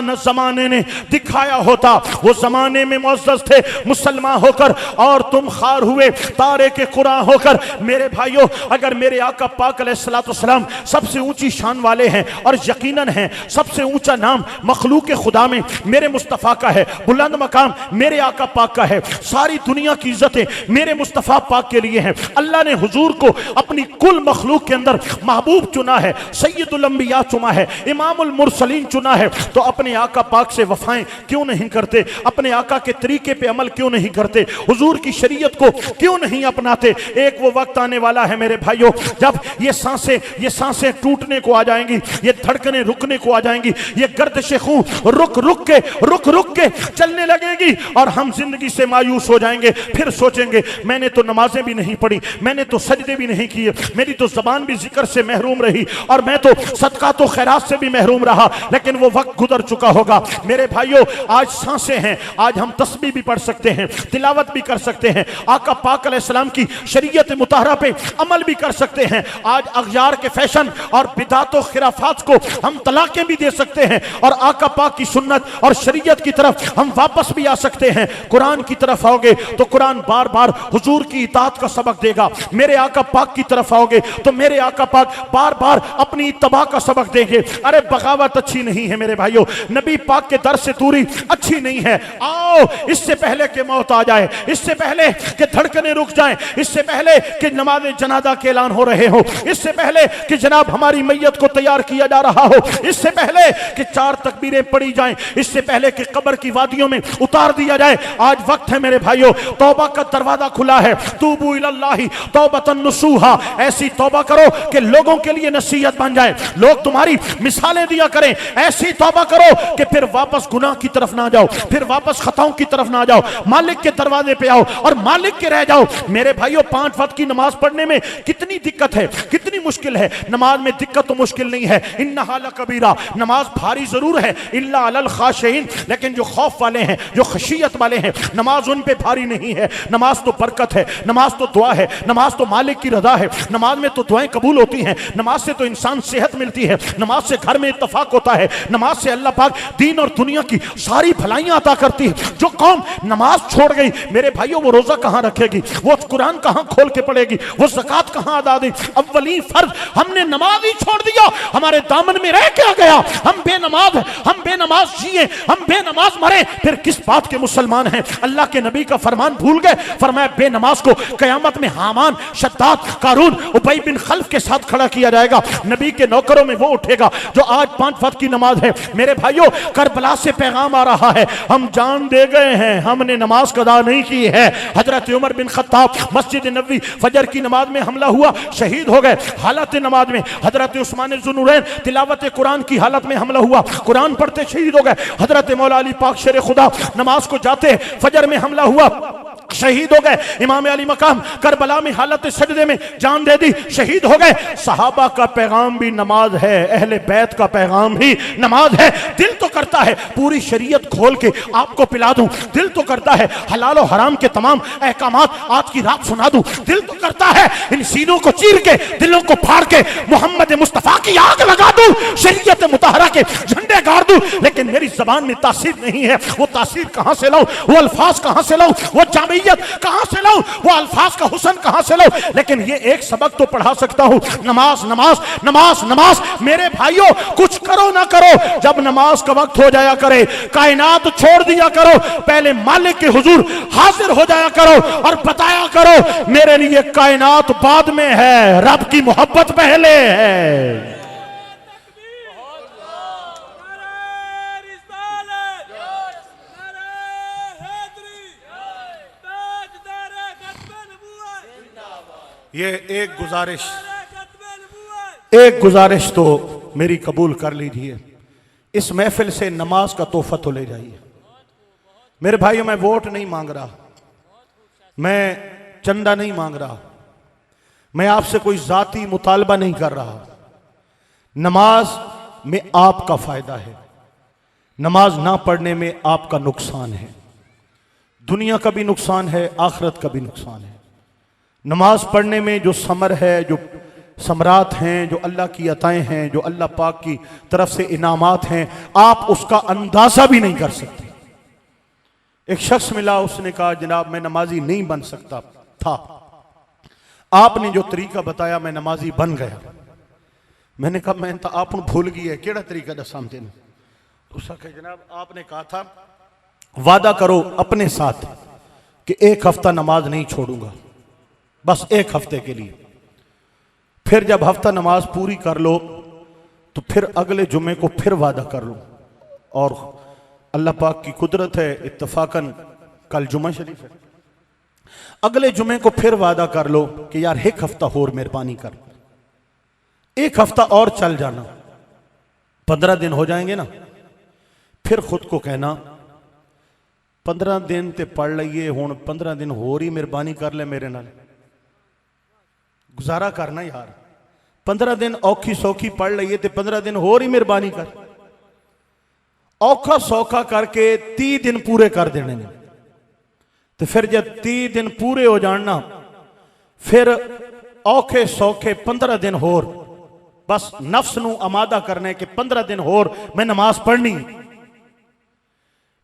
न जमाने ने दिखाया होता। वो जमाने में मुअज़्ज़ज़ थे मुसलमान होकर और तुम खार हुए तारे के कुरान होकर। मेरे भाइयों, अगर मेरे आका पाक अलैहिस्सलाम सबसे ऊंची शान वाले हैं और यकीनन हैं सबसे ऊंचा नाम मखलूक खुदा में मेरे मुस्तफ़ा का है, बुलंद मकाम मेरे आका पाक का है, सारी दुनिया की इज्जतें मेरे मुस्तफ़ा पाक के लिए हैं। अल्लाह ने हुजूर को अपनी कुल मखलूक के अंदर महबूब चुना है, सैयदुल अंबिया चुना है, इमामुल मुरसलीन चुना है। तो अपने आका पाक से वफाएं क्यों नहीं करते? अपने आका के तरीके पे अमल क्यों नहीं करते? हुजूर की शरीयत को क्यों नहीं अपनाते? एक वो वक्त आने वाला है मेरे भाइयों, जब ये सांसें टूटने को आ जाएंगी, ये धड़कनें रुकने को आ जाएंगी, ये गर्दिश खून रुक रुक के चलने लगेगी और हम जिंदगी से मायूस हो जाएंगे। फिर सोचेंगे मैंने तो नमाजें भी नहीं पढ़ी, मैंने तो सजदे भी नहीं किए, मेरी तो जबान भी जिक्र से महरूम रही और मैं तो सदका तो खैरात से भी महरूम रहा, लेकिन वो वक्त गुजर चुका होगा। मेरे भाइयों, आज सांसें हैं, आज हम तस्बीह भी पढ़ सकते हैं, तिलावत भी कर सकते हैं, आका पाक अलैहिस्सलाम की शरीयत मुताहरा पे अमल भी कर सकते हैं। आज अगयार के फैशन और बिदात और खिराफात को हम तलाकें भी दे सकते हैं और आका पाक की सुन्नत और शरीयत की तरफ हम वापस भी आ सकते हैं। कुरान की तरफ आओगे तो कुरान बार बार हुजूर की इताअत का सबक देगा। मेरे आका पाक की तरफ आओगे तो मेरे आका पाक बार बार अपनी इत्तबा का सबक देंगे। अरे बगावत अच्छी नहीं है मेरे भाइयों, नबी पाक के दर से दूरी अच्छी नहीं है। आओ, इससे पहले कि मौत आ जाए, इससे पहले कि धड़कनें रुक जाएं, इससे पहले कि नमाज जनाजा के ऐलान हो रहे हो, इससे पहले कि जनाब हमारी मैयत को तैयार किया जा रहा हो, इससे पहले कि 4 तकबीरें पड़ी जाएं, इससे पहले कि कब्र की वादियों में उतार दिया जाए, आज वक्त है मेरे भाइयों, तौबा का दरवाजा खुला है। तूबू इलल्लाहि तौबतन नसूहा, ऐसी तौबा करो कि लोगों के लिए नसीहत बन जाए, लोग तुम्हारी मिसालें दिया करें। ऐसी तौबा करो कि फिर वापस गुनाह की तरफ ना जाओ, फिर वापस खताओं की तरफ ना जाओ, मालिक के दरवाजे पे आओ और मालिक के रह जाओ। मेरे भाइयों, 5 वक्त की नमाज पढ़ने में कितनी दिक्कत है, कितनी मुश्किल है। नमाज में दिक्कत तो मुश्किल नहीं है, इन्नहा लकबीरा, नमाज भारी जरूर है, इल्ला अलल खाशिईन, लेकिन जो खौफ वाले हैं, जो खशियत वाले हैं, नमाज उन पे भारी नहीं है। नमाज तो बरकत है, नमाज तो दुआ है, नमाज तो मालिक की रजा है, नमाज में तो दुआएं कबूल होती हैं, नमाज से तो इंसान सेहत मिलती है, नमाज से घर में इत्तफाक होता है, नमाज से अल्लाह पाक दीन और दुनिया की सारी भलाइयां अता करती है। जो कौम नमाज छोड़ गई मेरे भाइयों, वो रोजा कहां रखेगी, वो कुरान कहां खोल के पढ़ेगी, वो ज़कात कहां अदा देगी। अव्वली फर्ज हमने नमाज ही छोड़ दिया, हमारे दामन में रह क्या गया। हम बेनमाज, हम बेनमाज जिए, हम बेनमाज मरे, फिर किस बात के मुसलमान हैं। अल्लाह के नबी का फरमान भूल गए, फरमाया बेनमाज को कयामत में हामान, शद्दाद, कारून, उबई बिन खल्फ के साथ खड़ा किया जाएगा। नबी के नौकरों में वो उठेगा जो आज 5 वक्त की नमाज है। मेरे भाइयों, करबला से पैगाम आ रहा है, हम जान दे गए हैं, हमने नमाज कदा नहीं की है। हजरत उमर बिन खत्ताब मस्जिद नबवी फजर की नमाज में हमला हुआ, शहीद हो गए। हालत नमाज में हजरत उस्मान ज़ुन्नूरैन तिलावत कुरान की हालत में हमला हुआ, कुरान पढ़ते शहीद हो गए। हजरत मौला अली पाक शेर खुदा नमाज को जाते फजर में हमला हुआ, शहीद हो गए। इमाम अली मकाम करबला में हालत सजदे में जान दे दी, शहीद हो गए। सहाबा का पैगाम भी नमाज है, अहले बैत का पैगाम भी नमाज है। दिल तो करता है पूरी शरीयत खोल के आपको पिला दूं, दिल तो करता है हलाल और हराम के तमाम अहकामात आज की रात सुना दूं, दिल तो करता है इन सीनों को चीर के, दिलों को फाड़ के मोहम्मद मुस्तफा की आग लगा दूं, शरीयत मुताहरा के झंडे गाड़ दूं, लेकिन मेरी जबान में तासीर नहीं है। वो तासीर कहां से लाऊं, वो अल्फाज कहां से लाऊं, वो जामियत कहां से लाऊं, वो अल्फाज का हुस्न कहां से लाऊं। लेकिन ये एक सबक तो पढ़ा सकता हूं, नमाज नमाज नमाज नमाज। मेरे भाइयों, कुछ करो ना करो, जब नमाज का वक्त हो जाया करे, कायनात छोड़ दिया करो, पहले मालिक के हुजूर हाजिर हो जाया करो और बताया करो मेरे लिए कायनात बाद में है, रब की मोहब्बत पहले है। ये एक गुजारिश तो मेरी कबूल कर लीजिए, इस महफिल से नमाज का तोहफा तो ले जाइए। मेरे भाइयों, मैं वोट नहीं मांग रहा, मैं चंदा नहीं मांग रहा, मैं आपसे कोई जाती मुतालबा नहीं कर रहा। नमाज में आपका फायदा है, नमाज ना पढ़ने में आपका नुकसान है, दुनिया का भी नुकसान है, आखिरत का भी नुकसान है। नमाज पढ़ने में जो समर है, जो समरात हैं, जो अल्लाह की अताएं हैं, जो अल्लाह पाक की तरफ से इनामात हैं, आप उसका अंदाजा भी नहीं कर सकते। एक शख्स मिला, उसने कहा जनाब मैं नमाजी नहीं बन सकता था, आपने जो तरीका बताया मैं नमाजी बन गया। मैंने कहा मैं तो आप भूल गई है, केड़ा तरीका दसा तेन। उसका कहा जनाब आपने कहा था वादा करो अपने साथ कि 1 हफ्ता नमाज नहीं छोड़ूंगा, बस 1 हफ्ते के लिए। फिर जब हफ्ता नमाज पूरी कर लो तो फिर अगले जुमे को फिर वादा कर लो। और अल्लाह पाक की कुदरत है, इत्तफाकन कल जुमा शरीफ है, अगले जुमे को फिर वादा कर लो कि यार 1 हफ्ता और मेहरबानी कर, 1 हफ्ता और चल जाना, 15 दिन हो जाएंगे ना। फिर खुद को कहना 15 दिन ते पढ़ लीए, हुण 15 दिन होर ही मेहरबानी कर ले मेरे नाल, गुजारा करना यार, 15 दिन औखी सौखी पढ़ लीए तो 15 दिन होर ही मेहरबानी कर, औखा सौखा करके 30 दिन पूरे कर देने ने। तो फिर जब 30 दिन पूरे हो जाना, फिर औखे सौखे 15 दिन होर, बस नफ्स नू आमादा करने के 15 दिन होर मैं नमाज पढ़नी।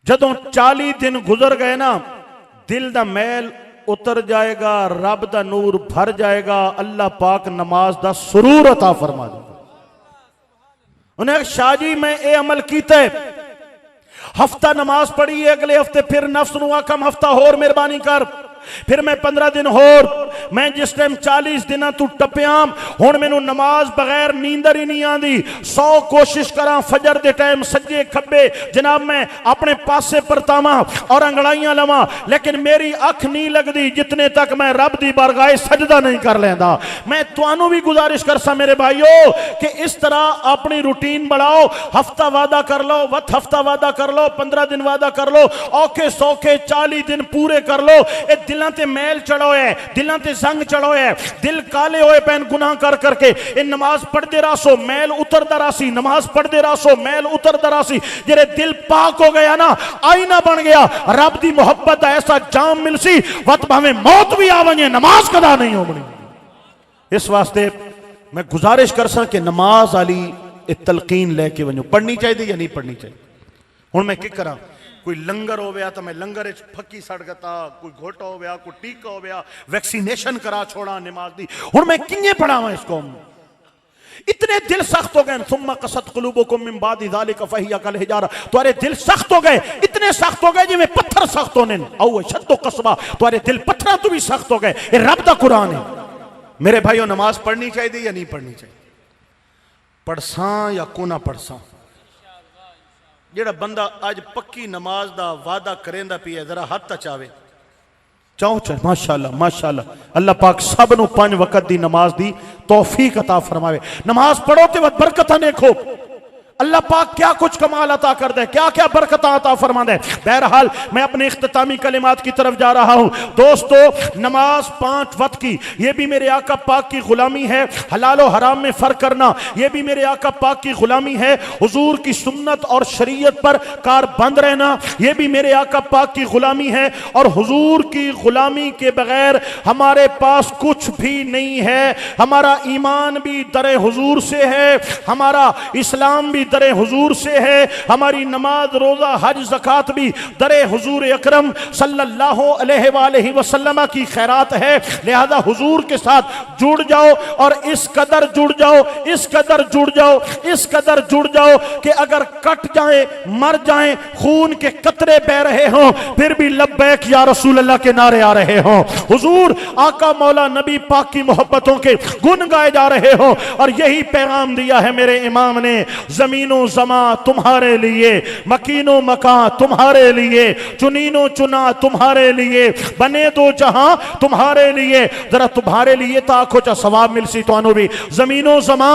जदों 40 दिन गुजर गए ना, दिल दा मैल उतर जाएगा, रब दा नूर भर जाएगा, अल्लाह पाक नमाज दा सुरूर अता फरमा देगा। उन्हें शाह जी मैं ये अमल किया है, हफ्ता नमाज पढ़ी है, अगले हफ्ते फिर नफ्स नू आखम हफ्ता होर मेहरबानी कर, फिर मैं 15 दिन होर, मैं जिस टाइम 40 दिन तू टप्या हुण मैनू नमाज बगैर नींदर ही नहीं आती। 100 कोशिश करा फजर दे टाइम सज्जे खब्बे जनाब मैं अपने पासे परतावा और अंगड़ाइयां लवा, लेकिन मेरी अख नहीं लगती जितने तक मैं रब दी बारगाह सजदा नहीं कर लेंदा। मैं तुहानू भी गुजारिश करसा मेरे भाईओ कि इस तरह अपनी रूटीन बढ़ाओ, हफ्ता वादा कर लो, वत हफ्ता वादा कर लो, 15 दिन वादा कर लो, औखे सौखे 40 दिन पूरे कर लो। दिलों ते मैल चढ़ो है, दिलों ते जंग चढ़ो है, दिल काले होए पैन गुनाह कर करके। ये नमाज पढ़ते रहो मैल उतरता रासी, नमाज पढ़ते रहो मैल उतरता रासी। जेरे दिल पाक हो गया ना, आईना बन गया, रब दी मोहब्बत ऐसा जाम मिलसी, वत भावे मौत भी आ वने नमाज कदा नहीं होनी। इस वास्ते मैं गुजारिश कर सा कि नमाज वाली तलकीन लेके वनो, पढ़नी चाहिए या नहीं पढ़नी चाहिए। हुण मैं की करा, कोई लंगर हो गया तो मैं लंगर फक्की सड़ गता, कोई घोटा हो गया, कोई टीका हो गया, वैक्सीनेशन करा छोड़ा नमाज दी। हुण मैं किंजे पढ़ावां इस कौम, इतने दिल सख्त हो गए। सुम्मा कसत कुलूबुकुम मिन बादि ज़ालिका फहिया कल हिजारा, तुम्हारे दिल सख्त हो गए, इतने सख्त हो गए जिवें पत्थर सख्त होने, औ अशद्दु कसवा, तुम्हारे दिल पत्थरां तो भी सख्त हो गए। ये रब दा कुरान है। मेरे भाइयों नमाज पढ़नी चाहिए या नहीं पढ़नी चाहिए, पढ़सा या कोना पढ़सा। जेड़ा बंदा अज पक्की नमाज दा वादा करेंदा पिया, जरा हाथ चावे चाहो चाहे, माशाअल्लाह माशाअल्लाह, अल्लाह पाक सब नू 5 वक्त दी नमाज दी तौफीक अता फरमावे। नमाज पढ़ो ते बरकतां देखो, अल्लाह पाक क्या कुछ कमाल अता कर दे, क्या क्या बरकत अता फरमा दे। बहरहाल मैं अपने इख्तितामी कलिमात की तरफ जा रहा हूं। दोस्तों नमाज 5 वक्त की, यह भी मेरे आका पाक की गुलामी है। हलाल और हराम में फर्क करना, यह भी मेरे आका पाक की गुलामी है। हुजूर की सुन्नत और शरीयत पर कारबंद रहना, यह भी मेरे आका पाक की गुलामी है। और हुजूर की गुलामी के बगैर हमारे पास कुछ भी नहीं है। हमारा ईमान भी दरे हुजूर से है, हमारा इस्लाम भी दरे हुजूर से है, हमारी नमाज रोजा हज ज़कात भी दरे हुजूर अकरम सल्लल्लाहु अलैहि वसल्लम की खैरात है। लिहाजा हुजूर के साथ जुड़ जाओ और इस कदर जुड़ जाओ, इस कदर जुड़ जाओ, इस कदर जुड़ जाओ कि अगर कट जाए, मर जाए, खून के कतरे बह रहे हों, फिर भी लब्बैक या रसूल अल्लाह के नारे आ रहे हों, हुजूर आका मौला नबी पाक की मोहब्बतों के गुन गाए जा रहे हों। और यही पैगाम दिया है मेरे इमाम ने, जमीनो जमा तुम्हारे लिए, मकीनो मकां तुम्हारे लिए, चुनीनो चुना तुम्हारे लिए, बने दो जहां तुम्हारे लिए। जरा तुम्हारे लिए तो आखो चा सवाब मिलसी तो भी। जमीनो जमा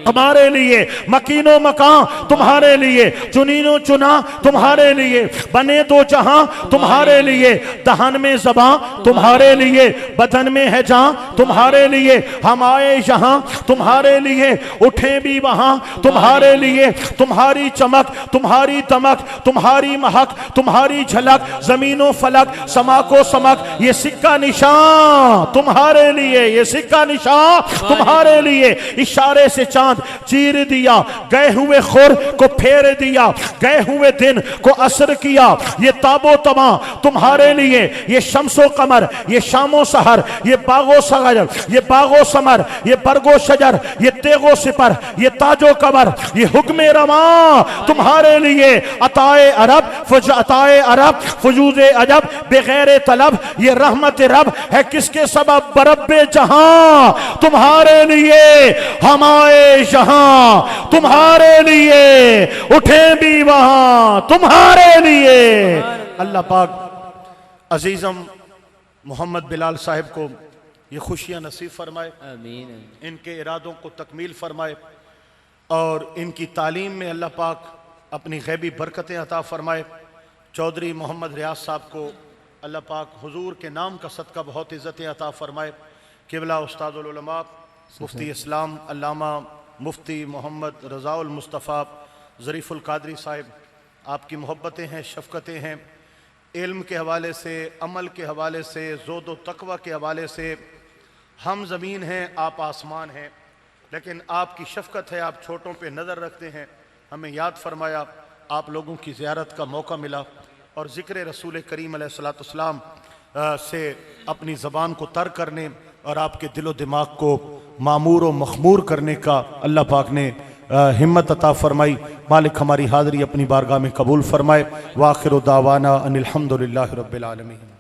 तुम्हारे लिए, मकीनो मकां तुम्हारे लिए, चुनीनो चुना तुम्हारे लिए, बने दो जहां तुम्हारे लिए। दहन में ज़बां तुम्हारे लिए, बदन में है जान तुम्हारे लिए। हम आए जहां तुम्हारे लिए, उठे भी वहां तुम्हारे लिए। तुम्हारी चमक, तुम्हारी दमक, तुम्हारी महक, तुम्हारी झलक, जमीनो फलक, समा को समक, ये सिक्का निशान तुम्हारे लिए, ये सिक्का निशान तुम्हारे लिए। इशारे से चांद चीर दिया, गए हुए खुर को फेर दिया, गए हुए दिन को असर किया। ये ताबो तमा तुम्हारे लिए, ये शम्सो कमर, ये शामो सहर, ये बागो सगर, ये बागो समर, ये बरगो शजर, ये तेगो सिपर, ये ताजो कबर, ये हुक्मे रवा तुम्हारे लिए। अताए अरब अताए अरब फजूज़े अजब बेगैर तलब, ये रहमत रब है किसके सबब बरब्बे जहां तुम्हारे लिए। हम आए जहां तुम्हारे लिए, उठे भी वहां तुम्हारे लिए। अल्लाह पाक अजीजम मोहम्मद बिलाल साहिब को ये खुशियां नसीब फरमाए, आमीन। इनके इरादों को तकमील फरमाए और इनकी तालीम में अल्लाह पाक अपनी गैबी बरकतें अता फरमाए। चौधरी मोहम्मद रियाज साहब को अल्लाह पाक हुजूर के नाम का सदका बहुत इज़्ज़तें अता फरमाए। किबला उस्तादुल उलमा मुफ्ती इस्लाम अल्लामा मुफ्ती मोहम्मद रज़ाउल मुस्तफ़ा ज़रीफ़ुल क़ादरी साहिब, आपकी मोहब्बतें हैं, शफ़क़तें हैं, इल्म के हवाले से, अमल के हवाले से, ज़ोद व तक़वा के हवाले से। हम ज़मीन हैं, आप आसमान हैं, लेकिन आपकी शफ़क़त है, आप छोटों पे नज़र रखते हैं। हमें याद फरमाया, आप लोगों की ज़ियारत का मौका मिला और ज़िक्र रसूल करीम अलैहिस्सलाम से अपनी ज़बान को तर करने और आपके दिलो दिमाग को मामूर व मखमूर करने का अल्लाह पाक ने हिम्मत अता फरमाई। मालिक हमारी हाज़री अपनी बारगाह में कबूल फरमाए। वाखिर दावाना अनिल हम्दुलिल्लाहि रब्बिल आलमीन।